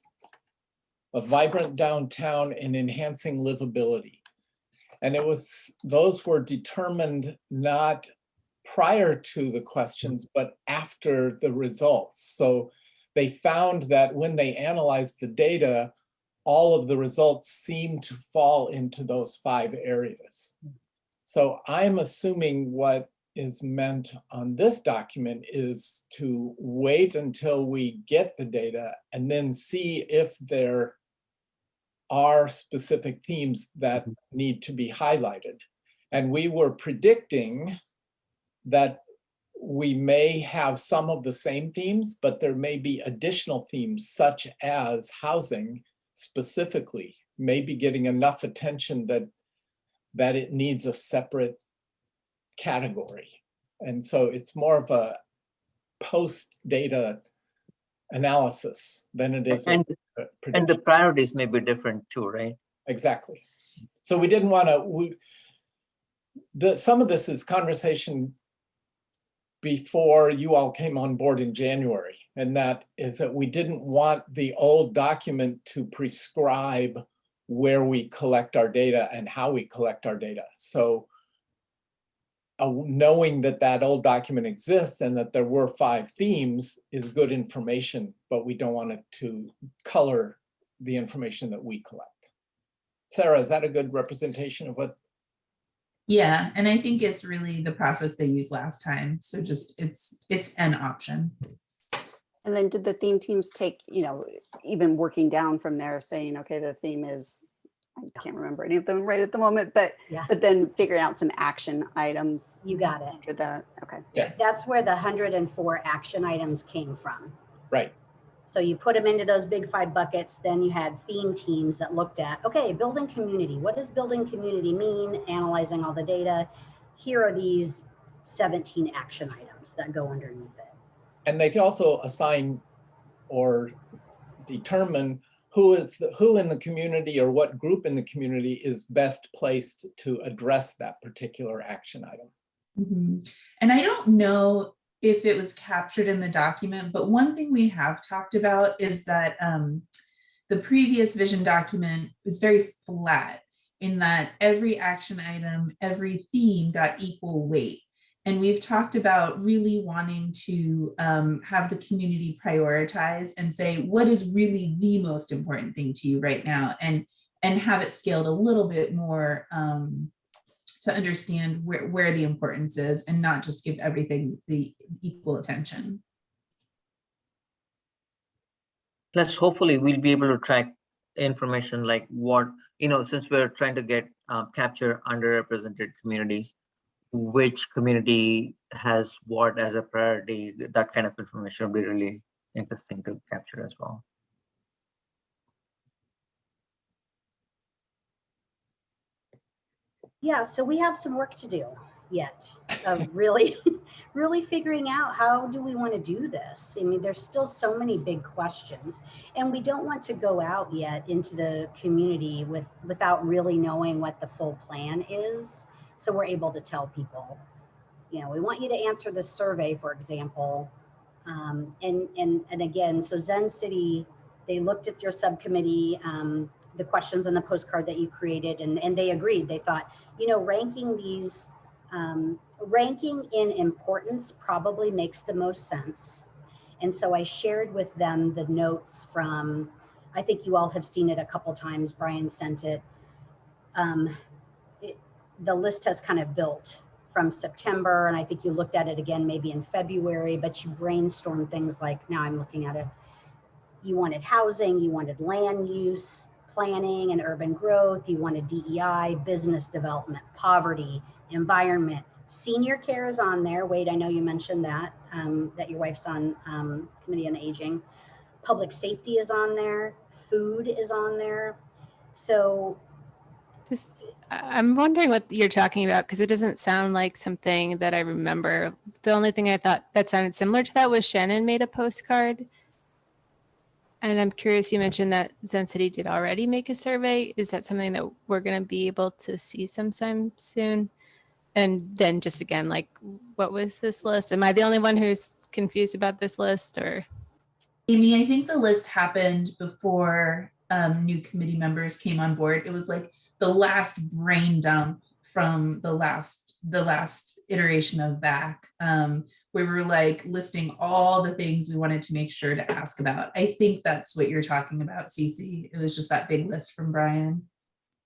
a vibrant downtown, and enhancing livability. And those were determined not prior to the questions, but after the results. So they found that when they analyzed the data, all of the results seemed to fall into those 5 areas. So I'm assuming what is meant on this document is to wait until we get the data and then see if there are specific themes that need to be highlighted. And we were predicting that we may have some of the same themes, but there may be additional themes such as housing specifically, maybe getting enough attention that it needs a separate category. And so it's more of a post-data analysis than it is And a the prediction. priorities may be different too, right? Exactly. So we didn't want to, some of this is conversation before you all came on board in January. And that is that we didn't want the old document to prescribe where we collect our data and how we collect our data. So knowing that that old document exists and that there were 5 themes is good information, but we don't want it to color the information that we collect. Sarah, is that a good representation of what? Yeah, and I think it's really the process they used last time. So just it's an option. And then did the theme teams take, even working down from there saying, okay, the theme is, I can't remember any of them right at the moment, but Yeah. but then figuring out some action items. You got it. After that, okay. Yes. That's where the 104 action items came from. Right. So you put them into those big 5 buckets, then you had theme teams that looked at, okay, building community. What does building community mean? Analyzing all the data. Here are these 17 action items that go underneath it. And they can also assign or determine who in the community or what group in the community is best placed to address that particular action item. Mm-hmm. And I don't know if it was captured in the document, but one thing we have talked about is that the previous vision document was very flat in that every action item, every theme got equal weight. And we've talked about really wanting to have the community prioritize and say, what is really the most important thing to you right now? And have it scaled a little bit more to understand where the importance is and not just give everything the equal attention. Plus, hopefully we'll be able to track information like what, since we're trying to get capture underrepresented communities, which community has what as a priority, that kind of information will be really interesting to capture as well. Yeah, so we have some work to do yet of really, really figuring out how do we want to do this? I mean, there's still so many big questions, and we don't want to go out yet into the community without really knowing what the full plan is. So we're able to tell people, we want you to answer this survey, for example. And again, so Zen City, they looked at your subcommittee, the questions on the postcard that you created, and they agreed. They thought, ranking these, ranking in importance probably makes the most sense. And so I shared with them the notes from, I think you all have seen it a couple times, Brian sent it. The list has kind of built from September, and I think you looked at it again maybe in February, but you brainstormed things like, now I'm looking at it, you wanted housing, you wanted land use, planning and urban growth, you wanted DEI, business development, poverty, environment, senior care is on there. Wade, I know you mentioned that, that your wife's on Committee on Aging. Public safety is on there, food is on there. So I'm wondering what you're talking about, because it doesn't sound like something that I remember. The only thing I thought that sounded similar to that was Shannon made a postcard. And I'm curious, you mentioned that Zen City did already make a survey. Is that something that we're going to be able to see sometime soon? And then just again, like, what was this list? Am I the only one who's confused about this list, or? Amy, I think the list happened before new committee members came on board. It was like the last brain dump from the last iteration of VAC, where we were like listing all the things we wanted to make sure to ask about. I think that's what you're talking about, CeCe. It was just that big list from Brian.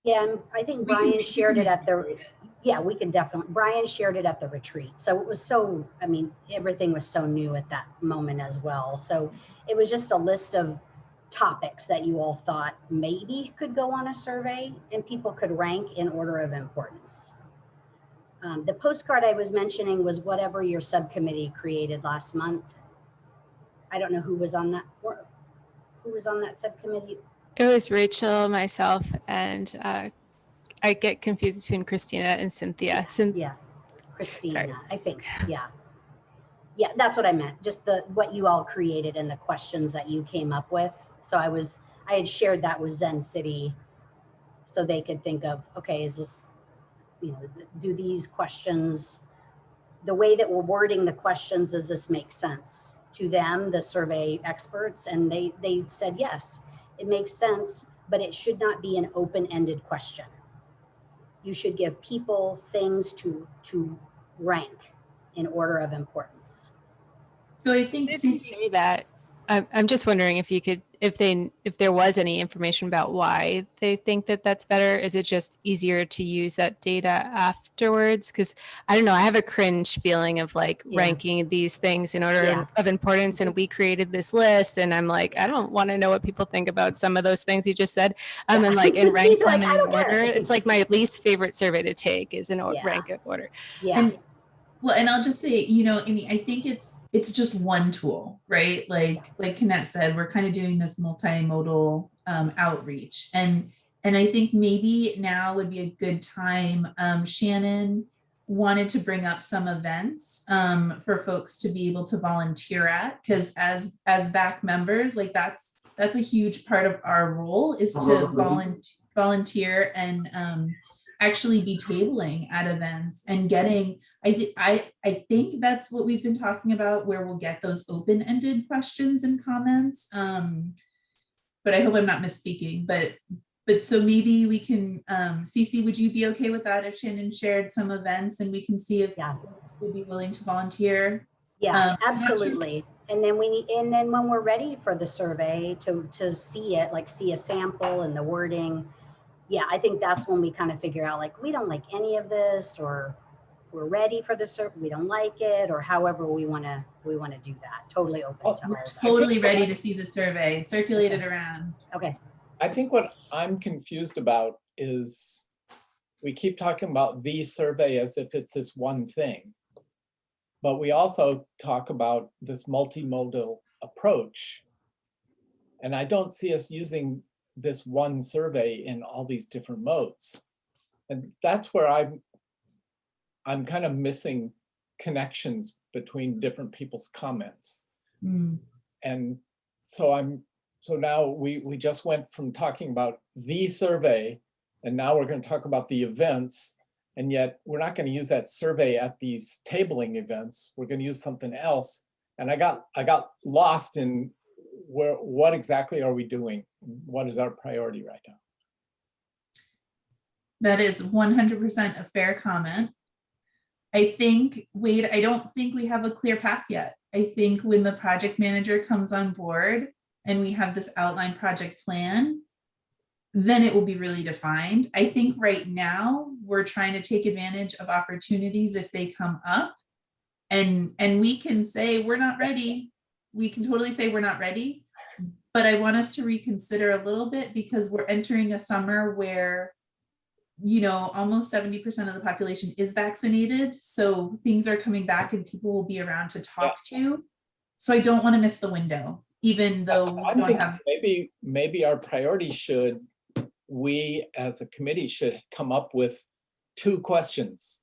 Yeah, and I think Brian shared it at the, yeah, we can definitely, Brian shared it at the retreat. So it was so, I mean, everything was so new at that moment as well. So it was just a list of topics that you all thought maybe could go on a survey and people could rank in order of importance. The postcard I was mentioning was whatever your subcommittee created last month. I don't know who was on that, who was on that subcommittee. It was Rachel, myself, and I get confused between Christina and Cynthia. Yeah, Christina, Sorry. I think, yeah. Yeah, that's what I meant. Just what you all created and the questions that you came up with. So I had shared that with Zen City so they could think of, okay, is this, you know, do these questions, the way that we're wording the questions, does this make sense to them, the survey experts? And they said, yes, it makes sense, but it should not be an open-ended question. You should give people things to rank in order of importance. So I think Did you say that? I'm just wondering if you could, if there was any information about why they think that that's better. Is it just easier to use that data afterwards? Because I don't know, I have a cringe feeling of like ranking these things in order of importance, and we created this list, and I'm like, I don't want to know what people think about some of those things you just said. And like in rank them in order. It's like my least favorite survey to take is in rank of order. Yeah. Well, and I'll just say, you know, Amy, I think it's just one tool, right? Like Konnette said, we're kind of doing this multimodal outreach. And I think maybe now would be a good time. Shannon wanted to bring up some events for folks to be able to volunteer at, because as VAC members, like that's a huge part of our role is to volunteer and actually be tabling at events and getting, I think that's what we've been talking about, where we'll get those open-ended questions and comments. But I hope I'm not misspeaking, but so maybe we can, CeCe, would you be okay with that if Shannon shared some events and we can see if folks would be willing to volunteer? Yeah, absolutely. And then when we're ready for the survey to see it, like see a sample and the wording, yeah, I think that's when we kind of figure out like, we don't like any of this, or we're ready for the survey, we don't like it, or however we want to do that. Totally open to all of that. Totally ready to see the survey, circulate it around. Okay. I think what I'm confused about is we keep talking about the survey as if it's this one thing, but we also talk about this multimodal approach. And I don't see us using this one survey in all these different modes. And that's where I'm kind of missing connections between different people's comments. And so now we just went from talking about the survey, and now we're going to talk about the events, and yet we're not going to use that survey at these tabling events. We're going to use something else. And I got lost in what exactly are we doing? What is our priority right now? That is 100% a fair comment. I think, Wade, I don't think we have a clear path yet. I think when the project manager comes on board and we have this outline project plan, then it will be really defined. I think right now we're trying to take advantage of opportunities if they come up, and we can say we're not ready. We can totally say we're not ready, but I want us to reconsider a little bit, because we're entering a summer where, you know, almost 70% of the population is vaccinated. So things are coming back and people will be around to talk to. So I don't want to miss the window, even though I'm thinking maybe our priority should, we as a committee should come up with 2 questions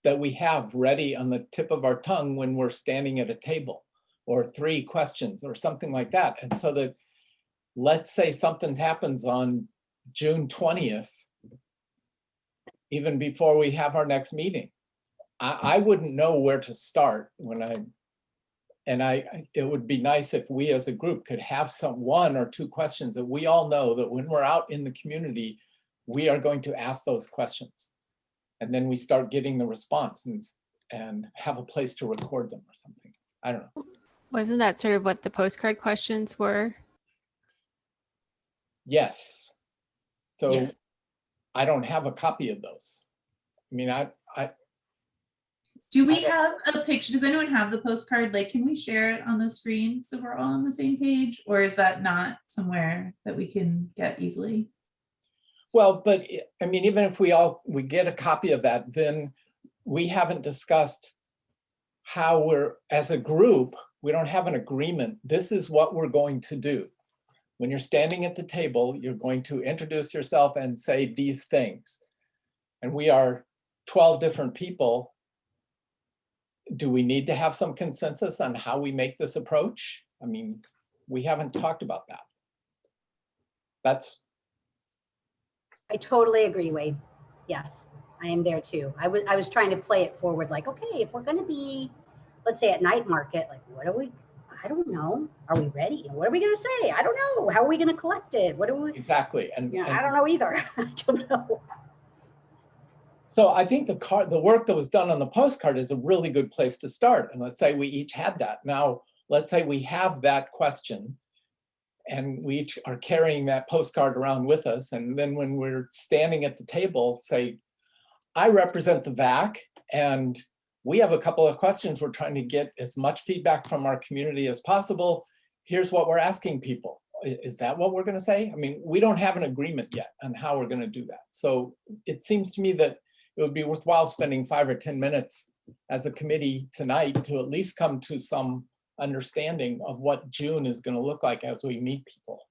that we have ready on the tip of our tongue when we're standing at a table, or 3 questions or something like that. And so that, let's say something happens on June 20th, even before we have our next meeting. I wouldn't know where to start it would be nice if we as a group could have one or two questions that we all know that when we're out in the community, we are going to ask those questions. And then we start getting the response and have a place to record them or something. I don't know. Wasn't that sort of what the postcard questions were? Yes. So Yeah. I don't have a copy of those. I mean, Do we have a picture? Does anyone have the postcard? Like, can we share it on the screen so we're all on the same page? Or is that not somewhere that we can get easily? well, but I mean, even if we get a copy of that, then we haven't discussed how as a group, we don't have an agreement. This is what we're going to do. When you're standing at the table, you're going to introduce yourself and say these things. And we are 12 different people. Do we need to have some consensus on how we make this approach? I mean, we haven't talked about that. I totally agree, Wade. Yes, I am there too. I was trying to play it forward, like, okay, if we're gonna be, let's say at night market, like, I don't know. Are we ready? What are we gonna say? I don't know. How are we gonna collect it? What are we? Exactly. And I don't know either. I don't know. So I think the work that was done on the postcard is a really good place to start. And let's say we each had that. Now, let's say we have that question and we each are carrying that postcard around with us. And then when we're standing at the table, say, I represent the VAC and we have a couple of questions. We're trying to get as much feedback from our community as possible. Here's what we're asking people. Is that what we're going to say? I mean, we don't have an agreement yet on how we're going to do that. So it seems to me that it would be worthwhile spending 5 or 10 minutes as a committee tonight to at least come to some understanding of what June is going to look like as we meet people.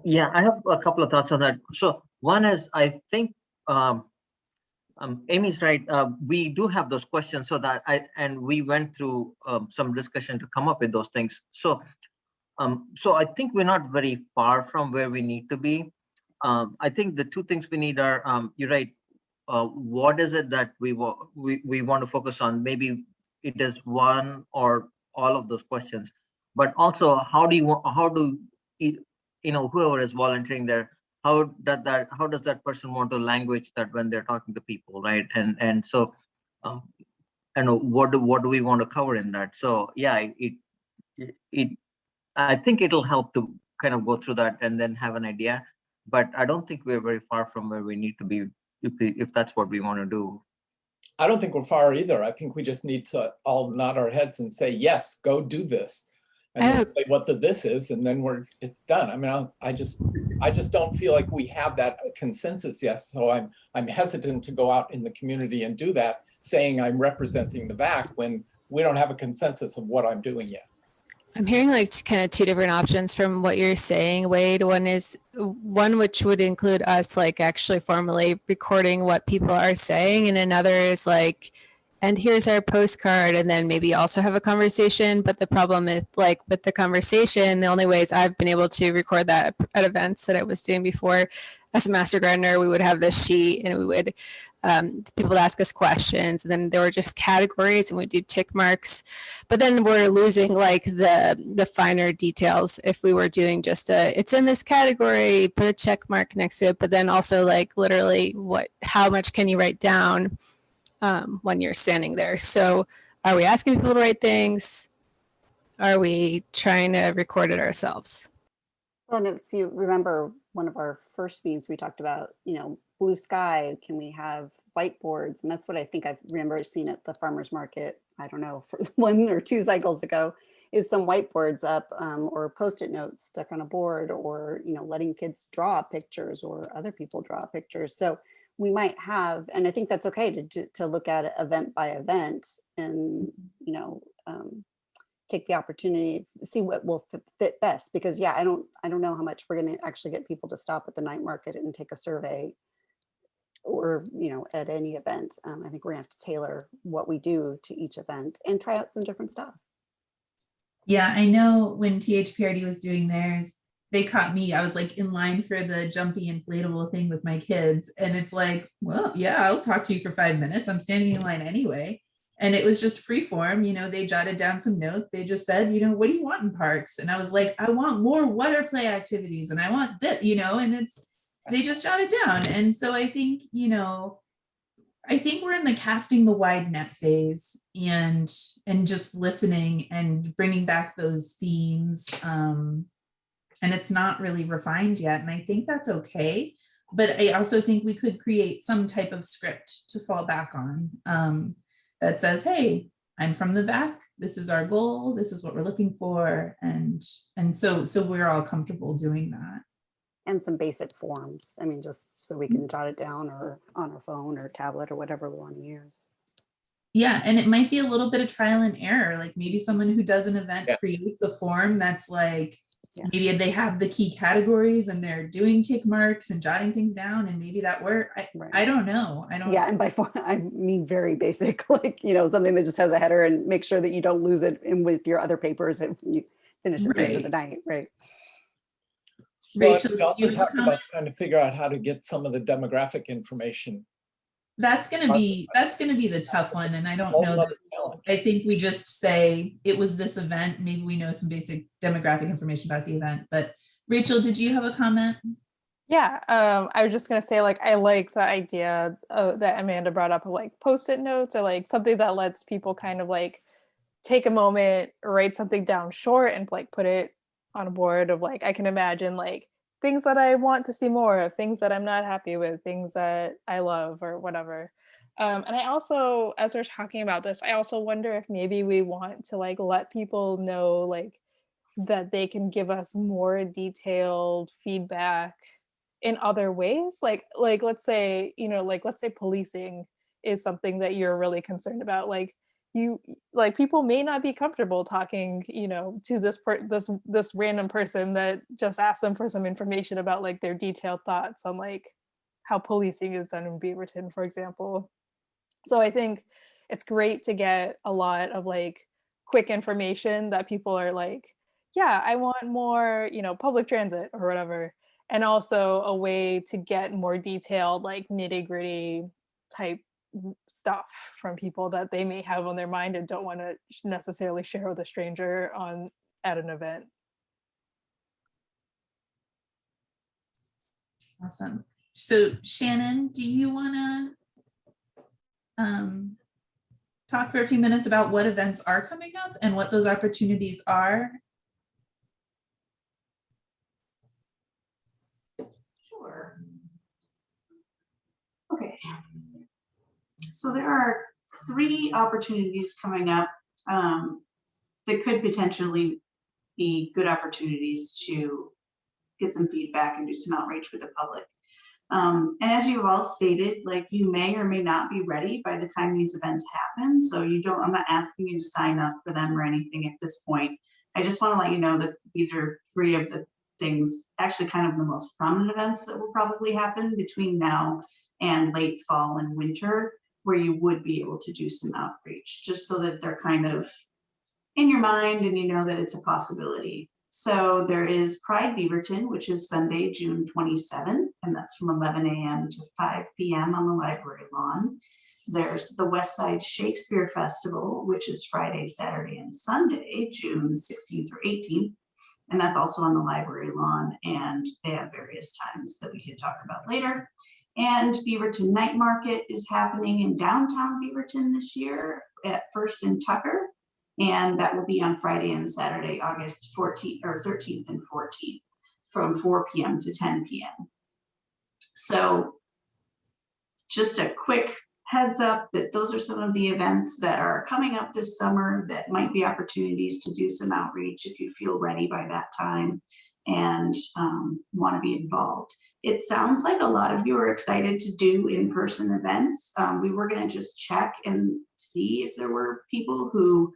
Yeah, I have a couple of thoughts on that. So one is, I think Amy's right. We do have those questions, so that and we went through some discussion to come up with those things. So I think we're not very far from where we need to be. I think the two things we need are, you're right. What is it that we want to focus on? Maybe it is one or all of those questions, but also how do whoever is volunteering there, how does that person want to language that when they're talking to people, right? And so what do we want to cover in that? So yeah, I think it'll help to kind of go through that and then have an idea, but I don't think we're very far from where we need to be if that's what we want to do. I don't think we're far either. I think we just need to all nod our heads and say, yes, go do this. And then say what the this is, and then it's done. I mean, I just don't feel like we have that consensus yet. So I'm hesitant to go out in the community and do that, saying I'm representing the VAC when we don't have a consensus of what I'm doing yet. I'm hearing like kind of two different options from what you're saying, Wade. One which would include us like actually formally recording what people are saying, and another is like, and here's our postcard, and then maybe also have a conversation. But the problem is like with the conversation, the only ways I've been able to record that at events that I was doing before as a master gardener, we would have this sheet and we would people would ask us questions, and then there were just categories and we'd do tick marks. But then we're losing like the finer details if we were doing just it's in this category, put a check mark next to it. But then also like literally how much can you write down when you're standing there? So are we asking people to write things? Are we trying to record it ourselves? Well, and if you remember one of our first meetings, we talked about, blue sky, can we have whiteboards? And that's what I think I remember seeing at the farmer's market, I don't know, for 1 or 2 cycles ago, is some whiteboards up or Post-it notes stuck on a board, or, letting kids draw pictures or other people draw pictures. So we might have, and I think that's okay to look at it event by event and, take the opportunity, see what will fit best. Because yeah, I don't know how much we're going to actually get people to stop at the night market and take a survey, or at any event. I think we're gonna have to tailor what we do to each event and try out some different stuff. Yeah, I know when THPRD was doing theirs, they caught me. I was like in line for the jumpy inflatable thing with my kids. And it's like, well, yeah, I'll talk to you for 5 minutes. I'm standing in line anyway. And it was just free form, you know, they jotted down some notes. They just said, you know, what do you want in parks? And I was like, I want more water play activities and I want that, you know, and they just jotted down. And so I think, you know, I think we're in the casting the wide net phase and just listening and bringing back those themes. And it's not really refined yet. And I think that's okay. But I also think we could create some type of script to fall back on that says, hey, I'm from the VAC. This is our goal. This is what we're looking for. And so we're all comfortable doing that. And some basic forms. I mean, just so we can jot it down or on our phone or tablet or whatever we want to use. Yeah, and it might be a little bit of trial and error. Like maybe someone who does an event creates a form that's like, maybe they have the key categories and they're doing tick marks and jotting things down and maybe that works. I don't know. Yeah, and by form, I mean very basic, like, you know, something that just has a header and make sure that you don't lose it in with your other papers if you finish at the end of the night, right? Rachel, we also talked about trying to figure out how to get some of the demographic information. That's gonna be the tough one, and I don't know that. I think we just say it was this event. Maybe we know some basic demographic information about the event. But Rachel, did you have a comment? Yeah, I was just gonna say, like, I like the idea that Amanda brought up of like post-it notes or like something that lets people kind of like take a moment, write something down short, and like put it on a board of like, I can imagine like things that I want to see more of, things that I'm not happy with, things that I love or whatever. And I also, as we're talking about this, I also wonder if maybe we want to like let people know like that they can give us more detailed feedback in other ways. Like let's say, you know, like let's say policing is something that you're really concerned about. Like you, like people may not be comfortable talking, you know, to this random person that just asked them for some information about like their detailed thoughts on like how policing is done in Beaverton, for example. So I think it's great to get a lot of like quick information that people are like, yeah, I want more, you know, public transit or whatever. And also a way to get more detailed, like nitty-gritty type stuff from people that they may have on their mind and don't want to necessarily share with a stranger at an event. Awesome. So Shannon, do you want to talk for a few minutes about what events are coming up and what those opportunities are? Sure. Okay. So there are 3 opportunities coming up that could potentially be good opportunities to get some feedback and do some outreach with the public. And as you've all stated, like you may or may not be ready by the time these events happen. So I'm not asking you to sign up for them or anything at this point. I just want to let you know that these are 3 of the things, actually kind of the most prominent events that will probably happen between now and late fall and winter, where you would be able to do some outreach, just so that they're kind of in your mind and you know that it's a possibility. So there is Pride Beaverton, which is Sunday, June 27th, and that's from 11 a.m. to 5 p.m. on the library lawn. There's the West Side Shakespeare Festival, which is Friday, Saturday, and Sunday, June 16th through 18th. And that's also on the library lawn, and they have various times that we can talk about later. And Beaverton Night Market is happening in downtown Beaverton this year at First and Tucker. And that will be on Friday and Saturday, August 14th or 13th and 14th from 4 p.m. to 10 p.m. So just a quick heads up that those are some of the events that are coming up this summer that might be opportunities to do some outreach if you feel ready by that time and want to be involved. It sounds like a lot of you are excited to do in-person events. We were going to just check and see if there were people who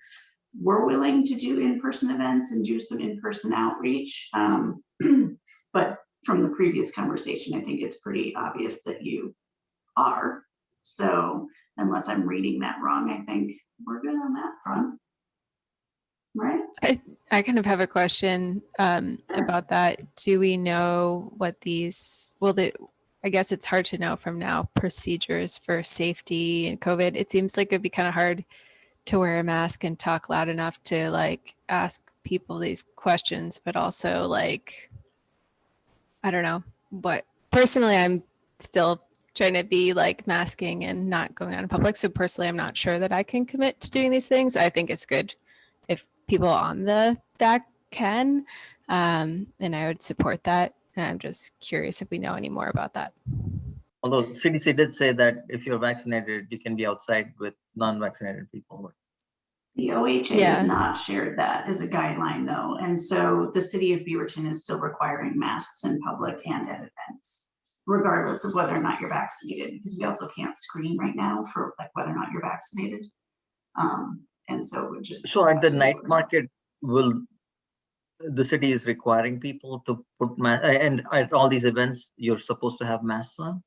were willing to do in-person events and do some in-person outreach. But from the previous conversation, I think it's pretty obvious that you are. So unless I'm reading that wrong, I think we're good on that front, right? I kind of have a question about that. Do we know what these, I guess it's hard to know from now, procedures for safety and COVID. It seems like it'd be kind of hard to wear a mask and talk loud enough to like ask people these questions, but also like, I don't know, but personally, I'm still trying to be like masking and not going out in public. So personally, I'm not sure that I can commit to doing these things. I think it's good if people on the back can, and I would support that. And I'm just curious if we know any more about that. Although CDC did say that if you're vaccinated, you can be outside with non-vaccinated people. The OHA has not shared that as a guideline though. And so the city of Beaverton is still requiring masks in public and at events, regardless of whether or not you're vaccinated, because we also can't screen right now for like whether or not you're vaccinated. And so we just. So at the night market, the city is requiring people to put masks, and at all these events, you're supposed to have masks on?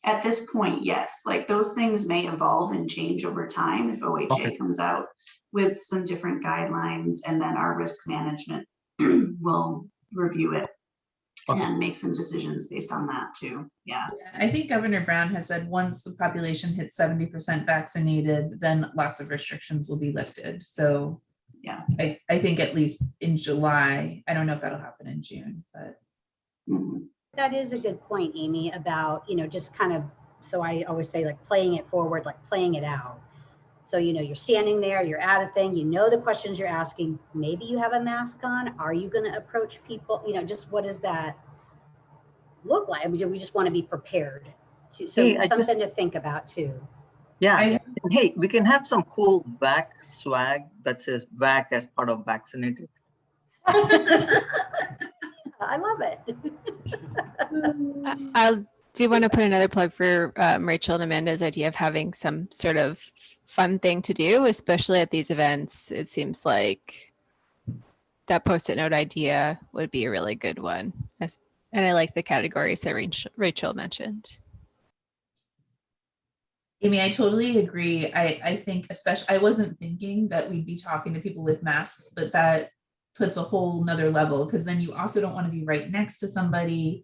At this point, yes. Like those things may evolve and change over time if OHA comes out with some different guidelines, and then our risk management will review it and make some decisions based on that too. Yeah. I think Governor Brown has said once the population hits 70% vaccinated, then lots of restrictions will be lifted. So yeah, I think at least in July, I don't know if that'll happen in June, but. That is a good point, Amy, about, just kind of, so I always say like playing it forward, like playing it out. So, you're standing there, you're at a thing, the questions you're asking, maybe you have a mask on. Are you going to approach people? Just what does that look like? We just want to be prepared. So something to think about too. Yeah. Hey, we can have some cool back swag that says back as part of vaccinated. I love it. I do want to put another plug for Rachel and Amanda's idea of having some sort of fun thing to do, especially at these events. It seems like that post-it note idea would be a really good one. And I like the categories that Rachel mentioned. Amy, I totally agree. I think especially, I wasn't thinking that we'd be talking to people with masks, but that puts a whole nother level, because then you also don't want to be right next to somebody.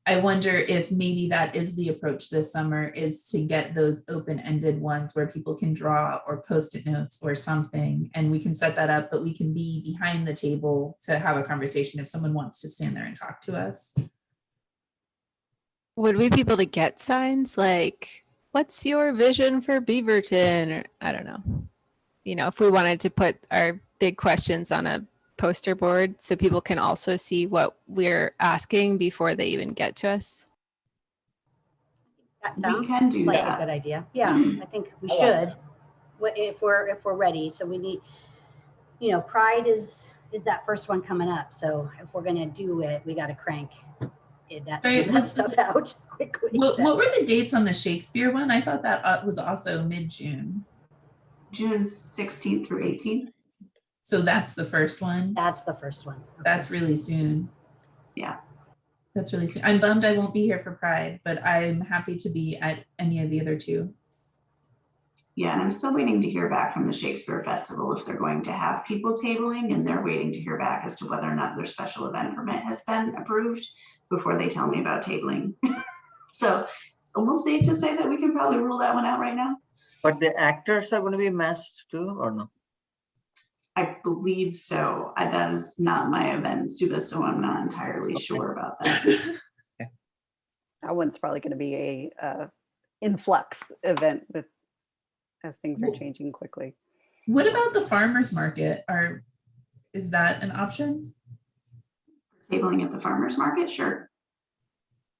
I wonder if maybe that is the approach this summer, is to get those open-ended ones where people can draw or post-it notes or something, and we can set that up, but we can be behind the table to have a conversation if someone wants to stand there and talk to us. Would we be able to get signs like, what's your vision for Beaverton? Or I don't know. If we wanted to put our big questions on a poster board so people can also see what we're asking before they even get to us. That sounds like a good idea. Yeah, I think we should, if we're ready. So we need, Pride is that first one coming up. So if we're gonna do it, we got to crank that stuff out quickly. What were the dates on the Shakespeare one? I thought that was also mid-June. June 16th through 18th. So that's the first one? That's the first one. Okay. That's really soon. Yeah. That's really soon. I'm bummed I won't be here for Pride, but I'm happy to be at any of the other two. Yeah, and I'm still waiting to hear back from the Shakespeare Festival if they're going to have people tabling, and they're waiting to hear back as to whether or not their special event permit has been approved before they tell me about tabling. So it's almost safe to say that we can probably rule that one out right now. But the actors are going to be masked too, or no? I believe so. That is not my event, Subba, so I'm not entirely sure about that. That one's probably going to be a influx event as things are changing quickly. What about the farmers market? Is that an option? Tabling at the farmers market, sure.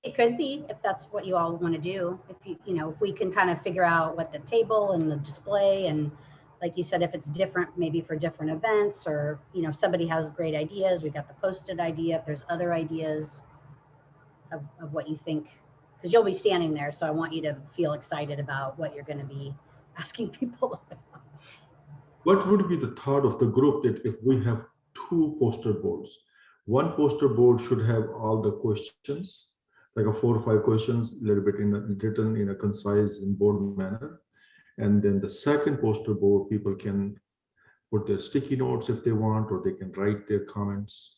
It could be, if that's what you all want to do. If we can kind of figure out what the table and the display, and like you said, if it's different, maybe for different events, or if somebody has great ideas, we got the posted idea. If there's other ideas of what you think, because you'll be standing there, so I want you to feel excited about what you're going to be asking people about. What would be the thought of the group that if we have two poster boards, one poster board should have all the questions, like 4 or 5 questions, a little bit written in a concise and bold manner. And then the second poster board, people can put their sticky notes if they want, or they can write their comments.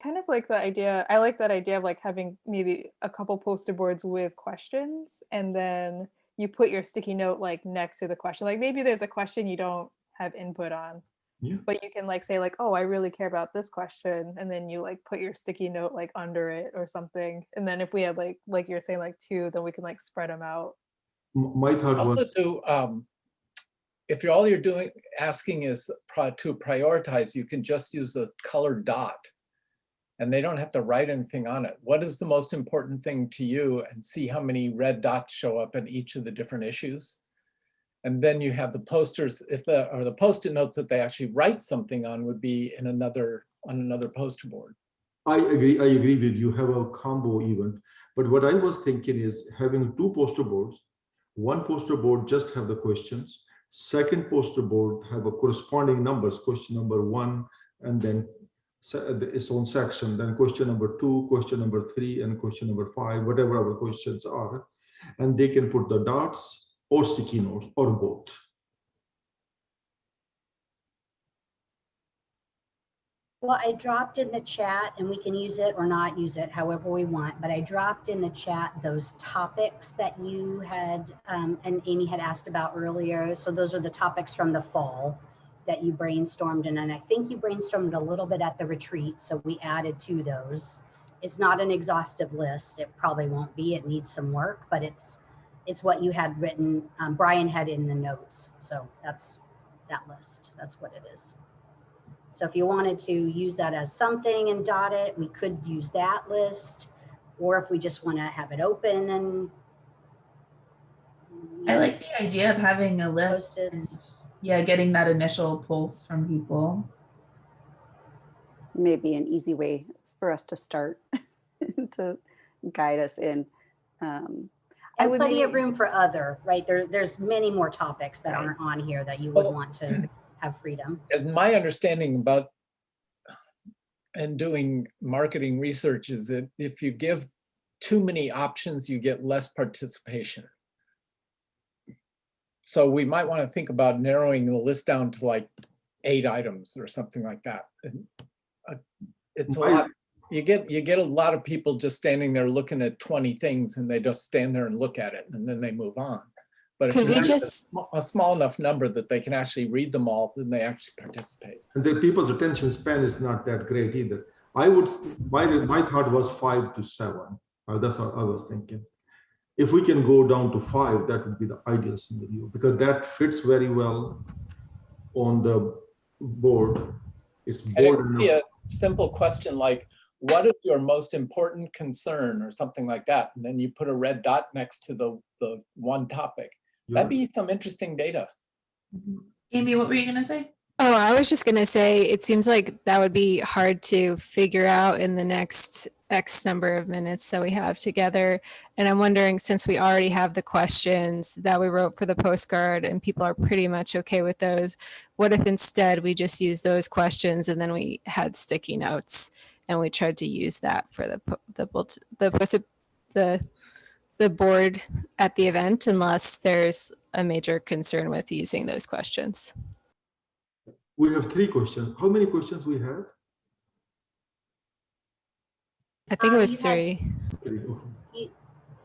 Kind of like the idea, I like that idea of like having maybe a couple poster boards with questions, and then you put your sticky note like next to the question. Like maybe there's a question you don't have input on, Yeah. but you can like say like, oh, I really care about this question, and then you like put your sticky note like under it or something. And then if we had like you're saying like two, then we can like spread them out. My thought was Also do, if all you're doing, asking is to prioritize, you can just use the colored dot. And they don't have to write anything on it. What is the most important thing to you, and see how many red dots show up in each of the different issues. And then you have the posters, or the post-it notes that they actually write something on would be in on another poster board. I agree with you, have a combo even. But what I was thinking is having two poster boards, one poster board just have the questions, second poster board have a corresponding numbers, question number 1, and then its own section, then question number 2, question number 3, and question number 5, whatever our questions are. And they can put the dots or sticky notes or both. Well, I dropped in the chat, and we can use it or not use it however we want, but I dropped in the chat those topics that you had and Amy had asked about earlier. So those are the topics from the fall that you brainstormed, and I think you brainstormed a little bit at the retreat, so we added to those. It's not an exhaustive list. It probably won't be. It needs some work, but it's what you had written, Brian had in the notes. So that's that list. That's what it is. So if you wanted to use that as something and dot it, we could use that list. Or if we just want to have it open and... I like the idea of having a list and, yeah, getting that initial pulse from people. Maybe an easy way for us to start to guide us in. And plenty of room for other, right? There's many more topics that aren't on here that you would want to have freedom. And my understanding about and doing marketing research is that if you give too many options, you get less participation. So we might want to think about narrowing the list down to like 8 items or something like that. It's a lot. You get a lot of people just standing there looking at 20 things, and they just stand there and look at it, and then they move on. But if you have a small enough number that they can actually read them all, then they actually participate. And the people's attention span is not that great either. My thought was 5 to 7. That's what I was thinking. If we can go down to 5, that would be the ideal scenario, because that fits very well on the board. It's board it would be a simple question like, what is your most important concern, or something like that? And then you put a red dot next to the one topic. That'd be some interesting data. Amy, what were you going to say? Oh, I was just going to say, it seems like that would be hard to figure out in the next X number of minutes that we have together. And I'm wondering, since we already have the questions that we wrote for the postcard and people are pretty much okay with those, what if instead we just use those questions and then we had sticky notes and we tried to use that for the board at the event, unless there's a major concern with using those questions? We have 3 questions. How many questions we have? I think it was 3.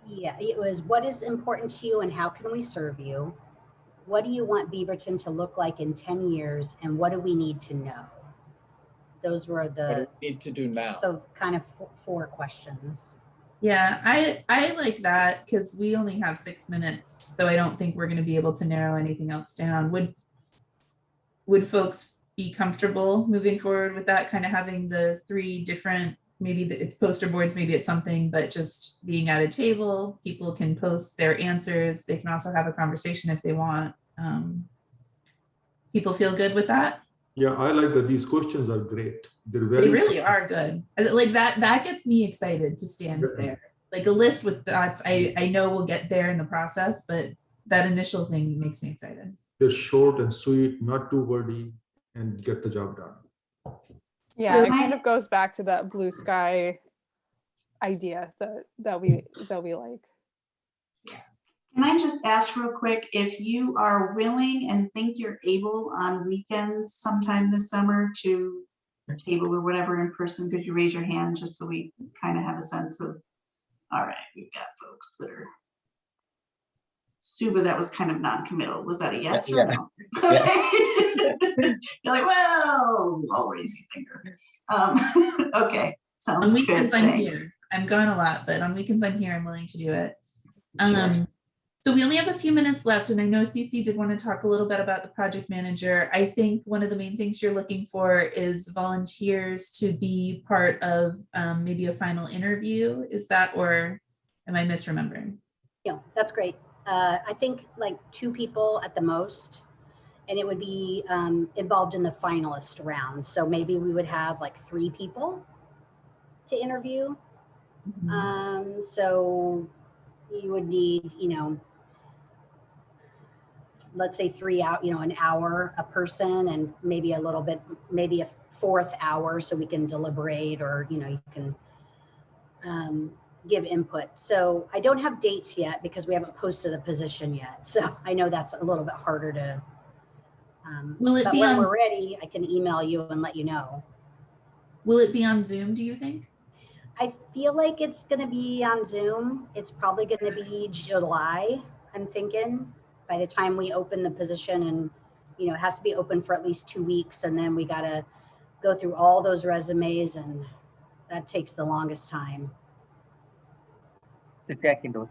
Yeah, it was, what is important to you and how can we serve you? What do you want Beaverton to look like in 10 years? And what do we need to know? Those were the... What do we need to do now? So kind of 4 questions. Yeah, I like that, because we only have 6 minutes. So I don't think we're going to be able to narrow anything else down. Would folks be comfortable moving forward with that, kind of having the 3 different, maybe it's poster boards, maybe it's something, but just being at a table, people can post their answers. They can also have a conversation if they want. People feel good with that? Yeah, I like that. These questions are great. They really are good. Like that gets me excited to stand there. Like a list with dots, I know we'll get there in the process, but that initial thing makes me excited. They're short and sweet, not too wordy, and get the job done. Yeah, so it kind of goes back to that blue sky idea that we like. Can I just ask real quick, if you are willing and think you're able on weekends sometime this summer to table or whatever in person, could you raise your hand just so we kind of have a sense of, all right, we've got folks that are. Subba, that was kind of non-committal. Was that a yes or no? Yeah. Okay. You're like, well, I'll raise your finger. Okay, sounds On good. weekends, I'm Thanks. here. I'm gone a lot, but on weekends, I'm here. I'm willing to do it. Sure. So we only have a few minutes left, and I know CeCe did want to talk a little bit about the project manager. I think one of the main things you're looking for is volunteers to be part of maybe a final interview. Is that, or am I misremembering? Yeah, that's great. I think like 2 people at the most, and it would be involved in the finalist round. So maybe we would have like 3 people to interview. Mm-hmm. So you would need, you know, let's say 3 out, you know, an hour a person, and maybe a little bit, maybe a 4th hour so we can deliberate, or, you know, you can give input. So I don't have dates yet because we haven't posted a position yet. So I know that's a little bit harder to, Will it but be when on, we're ready, I can email you and let you know. will it be on Zoom, do you think? I feel like it's going to be on Zoom. It's probably going to be July, I'm thinking, by the time we open the position. And, you know, it has to be open for at least 2 weeks. And then we got to go through all those resumes, and that takes the longest time. I can do it.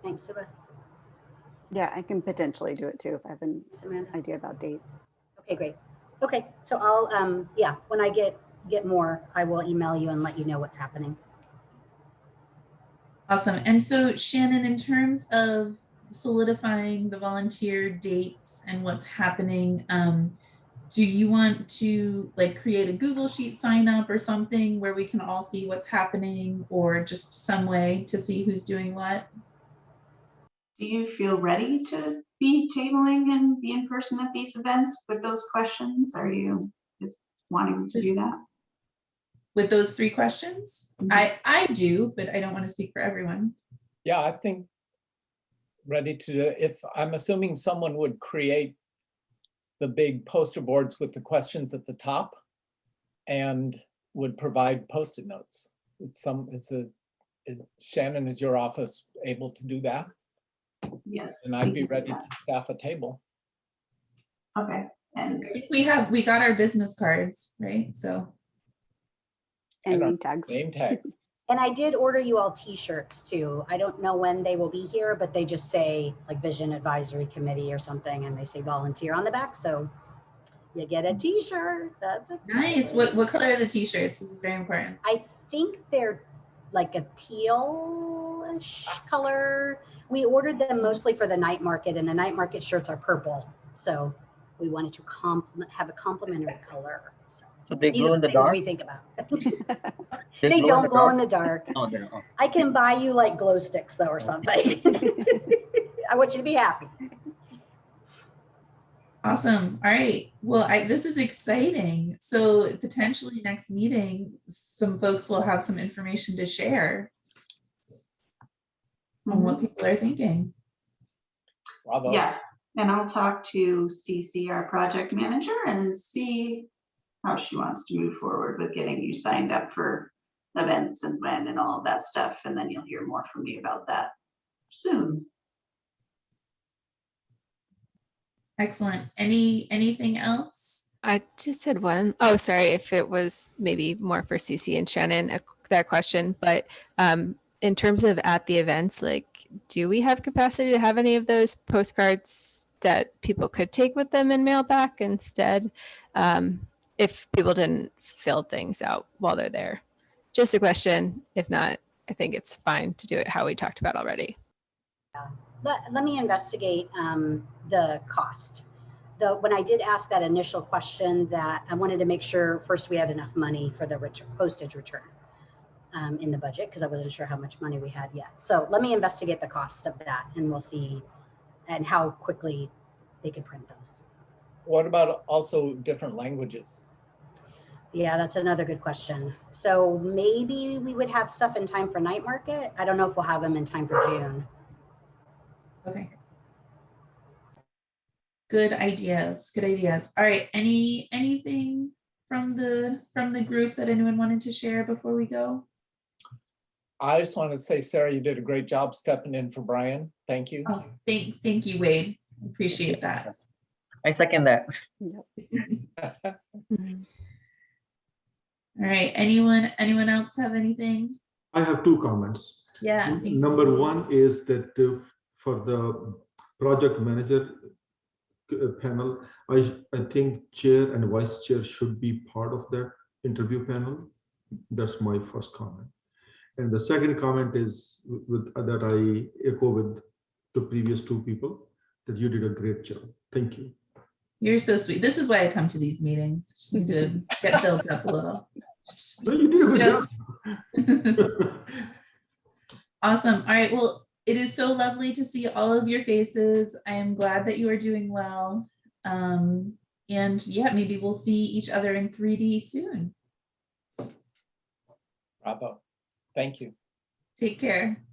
Thanks, Subba. Yeah, I can potentially do it too if I have an Samantha. idea about dates. Okay, great. Okay, so I'll, yeah, when I get more, I will email you and let you know what's happening. Awesome. And so Shannon, in terms of solidifying the volunteer dates and what's happening, do you want to like create a Google Sheet sign up or something where we can all see what's happening, or just some way to see who's doing what? Do you feel ready to be tabling and be in person at these events with those questions? Are you just wanting to do that? With those 3 questions? Mhm. I do, but I don't want to speak for everyone. Yeah, I think ready to, if I'm assuming someone would create the big poster boards with the questions at the top and would provide Post-it notes. Shannon, is your office able to do that? Yes. And I'd be ready to staff a table. Okay. And I think we got our business cards, right? So. And our name tags. Name tags. And I did order you all t-shirts too. I don't know when they will be here, but they just say like Vision Advisory Committee or something, and they say volunteer on the back. So you get a t-shirt. That's nice. What color are the t-shirts? This is very important. I think they're like a tealish color. We ordered them mostly for the night market, and the night market shirts are purple. So we wanted to have a complementary color. So they these glow are in the things dark? we think about. They don't glow in the dark. Oh, they're not. I can buy you like glow sticks though or something. I want you to be happy. Awesome. All right. Well, this is exciting. So potentially next meeting, some folks will have some information to share on what people are thinking. Bravo. yeah, and I'll talk to CeCe, our project manager, and see how she wants to move forward with getting you signed up for events and when and all of that stuff. And then you'll hear more from me about that soon. Excellent. Anything else? I just had one. Oh, sorry if it was maybe more for CeCe and Shannon, that question. But in terms of at the events, like, do we have capacity to have any of those postcards that people could take with them and mail back instead? If people didn't fill things out while they're there. Just a question. If not, I think it's fine to do it how we talked about already. Let me investigate the cost. When I did ask that initial question, that I wanted to make sure first we had enough money for the postage return in the budget, because I wasn't sure how much money we had yet. So let me investigate the cost of that, and we'll see and how quickly they could print those. What about also different languages? Yeah, that's another good question. So maybe we would have stuff in time for night market. I don't know if we'll have them in time for June. Okay. Good ideas. Good ideas. All right. Anything from the group that anyone wanted to share before we go? I just want to say, Sarah, you did a great job stepping in for Brian. Thank you. Oh, thank you, Wade. Appreciate that. I second that. All right. Anyone else have anything? I have two comments. Yeah. Number one is that for the project manager panel, I think chair and vice chair should be part of that interview panel. That's my first comment. And the second comment is that I echo with the previous two people, that you did a great job. Thank you. You're so sweet. This is why I come to these meetings. Just need to get built up a little. No, you did a good job. Awesome. All right. Well, it is so lovely to see all of your faces. I am glad that you are doing well. And yeah, maybe we'll see each other in 3D soon. Bravo. Thank you. Take care.